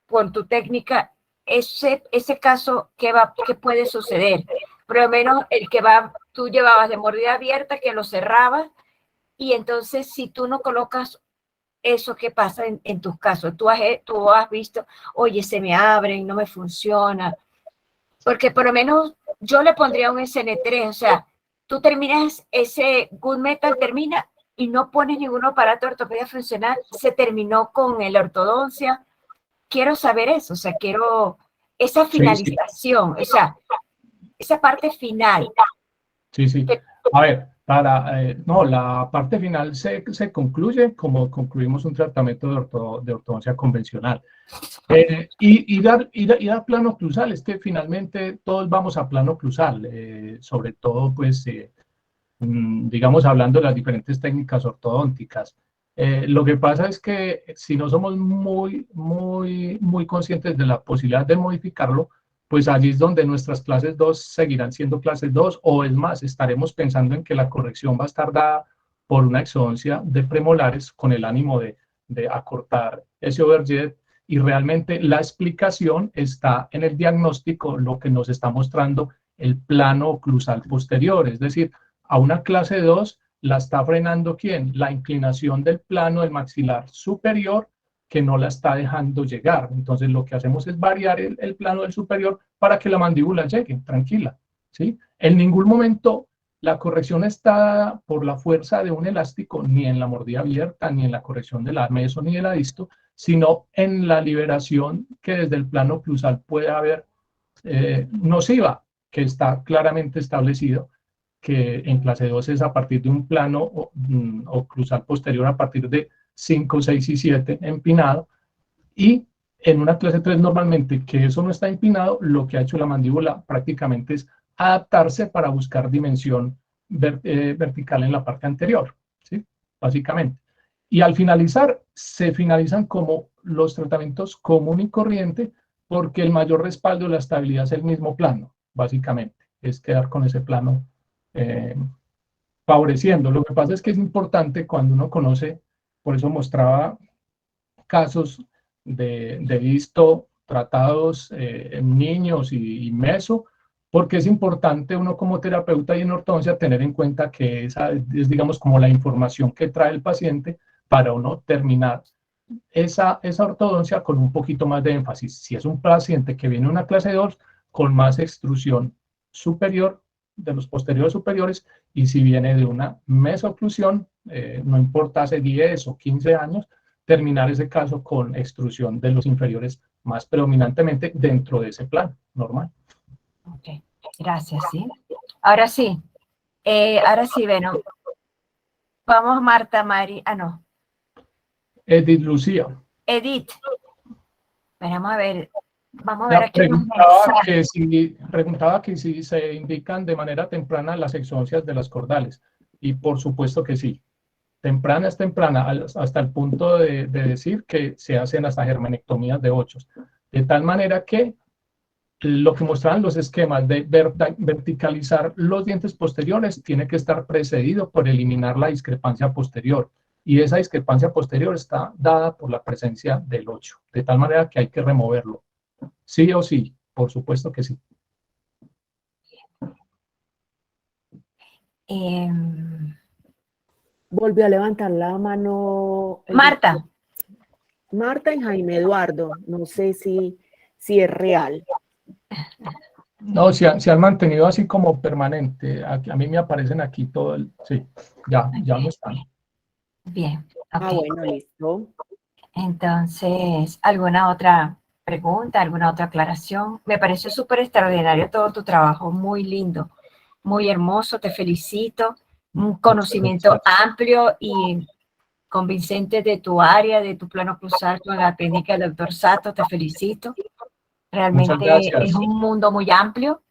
con tu técnica, ese caso, ¿qué puede suceder? Por lo menos el que tú llevabas de mordida abierta, que lo cerrabas, y entonces si tú no colocas eso, ¿qué pasa en tus casos? Tú has visto, oye, se me abren, no me funciona, porque por lo menos yo le pondría un SN3, o sea, tú terminas ese Good Metal, termina y no pones ningún aparato de ortopedia funcional, se terminó con la ortodoncia. Quiero saber eso, o sea, quiero esa finalización, o sea, esa parte final. Sí, sí. A ver, no, la parte final se concluye como concluimos un tratamiento de ortodoncia convencional. Ir a plano oclusal, es que finalmente todos vamos a plano oclusal, sobre todo, pues, digamos, hablando de las diferentes técnicas ortodónticas. Lo que pasa es que si no somos muy conscientes de la posibilidad de modificarlo, pues allí es donde nuestras clases 2 seguirán siendo clases 2, o es más, estaremos pensando en que la corrección va a estar dada por una exodoncia de premolares con el ánimo de acortar ese overjet, y realmente la explicación está en el diagnóstico, lo que nos está mostrando el plano oclusal posterior, es decir, a una clase 2 la está frenando ¿quién? La inclinación del plano del maxilar superior, que no la está dejando llegar. Entonces lo que hacemos es variar el plano del superior para que la mandíbula llegue tranquila, ¿sí? En ningún momento la corrección está por la fuerza de un elástico, ni en la mordida abierta, ni en la corrección de la meso, ni de la disto, sino en la liberación que desde el plano oclusal puede haber nociva, que está claramente establecido, que en clase 2 es a partir de un plano oclusal posterior a partir de 5, 6 y 7 empinado, y en una clase 3 normalmente que eso no está empinado, lo que ha hecho la mandíbula prácticamente es adaptarse para buscar dimensión vertical en la parte anterior, ¿sí? Básicamente. Y al finalizar, se finalizan como los tratamientos común y corriente, porque el mayor respaldo de la estabilidad es el mismo plano, básicamente, es quedar con ese plano favoreciendo. Lo que pasa es que es importante cuando uno conoce, por eso mostraba casos de visto tratados en niños y meso, porque es importante uno como terapeuta y en ortodoncia tener en cuenta que esa es, digamos, como la información que trae el paciente para uno terminar esa ortodoncia con un poquito más de énfasis. Si es un paciente que viene de una clase 2, con más extrusión superior de los posteriores superiores, y si viene de una mesoclusión, no importa hace 10 o 15 años, terminar ese caso con extrusión de los inferiores más predominantemente dentro de ese plan normal. Ok, gracias, sí. Ahora sí, bueno, vamos Marta, Mari, no. Edith Lucía. Edith, vamos a ver aquí. Preguntaba que si se indican de manera temprana las exodoncias de las cordales, y por supuesto que sí. Temprana es temprana, hasta el punto de decir que se hacen hasta germanectomías de 8. De tal manera que lo que mostraban los esquemas de verticalizar los dientes posteriores tiene que estar precedido por eliminar la discrepancia posterior. Y esa discrepancia posterior está dada por la presencia del 8. De tal manera que hay que removerlo. Sí o sí, por supuesto que sí. Volvió a levantar la mano. Marta. Marta y Jaime Eduardo. No sé si es real. No, se han mantenido así como permanente. A mí me aparecen aquí todo el... Sí, ya no están. Bien. Okay. Bueno, listo. Entonces, ¿alguna otra pregunta, alguna otra aclaración? Me pareció súper extraordinario todo tu trabajo, muy lindo, muy hermoso, te felicito. Un conocimiento amplio y convincente de tu área, de tu plano oclusal con la técnica del doctor Sato, te felicito. Realmente es un mundo muy amplio,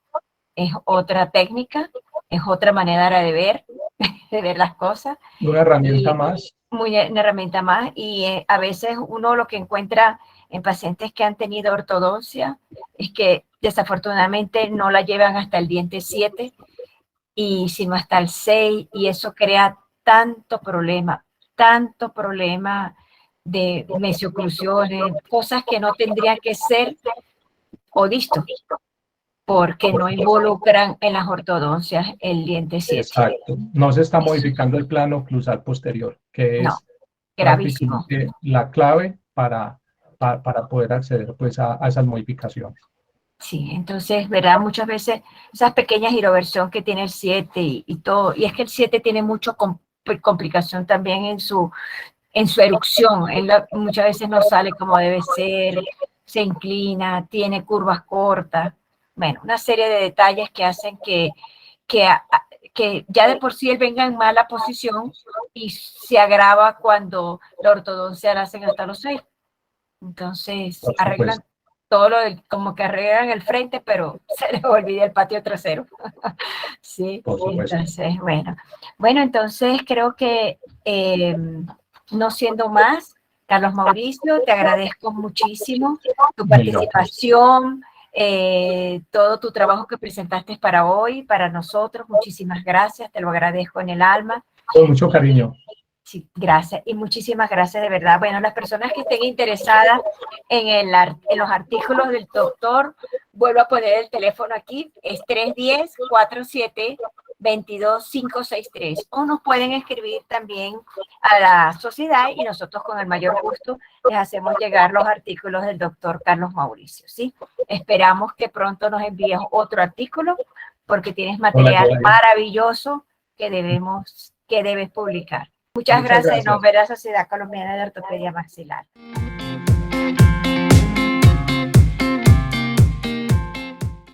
es otra técnica, es otra manera de ver las cosas. Una herramienta más. Una herramienta más, y a veces uno lo que encuentra en pacientes que han tenido ortodoncia es que desafortunadamente no la llevan hasta el diente 7, y sino hasta el 6, y eso crea tanto problema de mesioclusiones, cosas que no tendrían que ser o listo, porque no involucran en las ortodoncias el diente 7. Exacto. No se está modificando el plano oclusal posterior, que No, es gravísimo. prácticamente la clave para poder acceder pues, a esas modificaciones. Sí, entonces, ¿verdad? Muchas veces esas pequeñas giroversión que tiene el 7 y todo, y es que el 7 tiene mucho complicación también en su erupción. Muchas veces no sale como debe ser, se inclina, tiene curvas cortas. Bueno, una serie de detalles que hacen que ya de por sí él venga en mala posición y se agrava cuando la ortodoncia la hacen hasta los 6. Entonces, arreglan todo como que arreglan el frente, pero se les olvida el patio trasero. Sí, entonces, bueno, entonces creo que no siendo más, Carlos Mauricio, te agradezco muchísimo tu participación, todo tu trabajo que presentaste para hoy, para nosotros. Muchísimas gracias, te lo agradezco en el alma. Con mucho cariño. Sí, gracias y muchísimas gracias de verdad. Bueno, las personas que estén interesadas en los artículos del doctor, vuelvo a poner el teléfono aquí, es 310-47-22-563. O nos pueden escribir también a la sociedad y nosotros con el mayor gusto les hacemos llegar los artículos del doctor Carlos Mauricio, ¿sí? Esperamos que pronto nos envíes otro artículo porque tienes material maravilloso que debes publicar. Muchas gracias y nos vemos en la Sociedad Colombiana de Ortopedia Maxilar.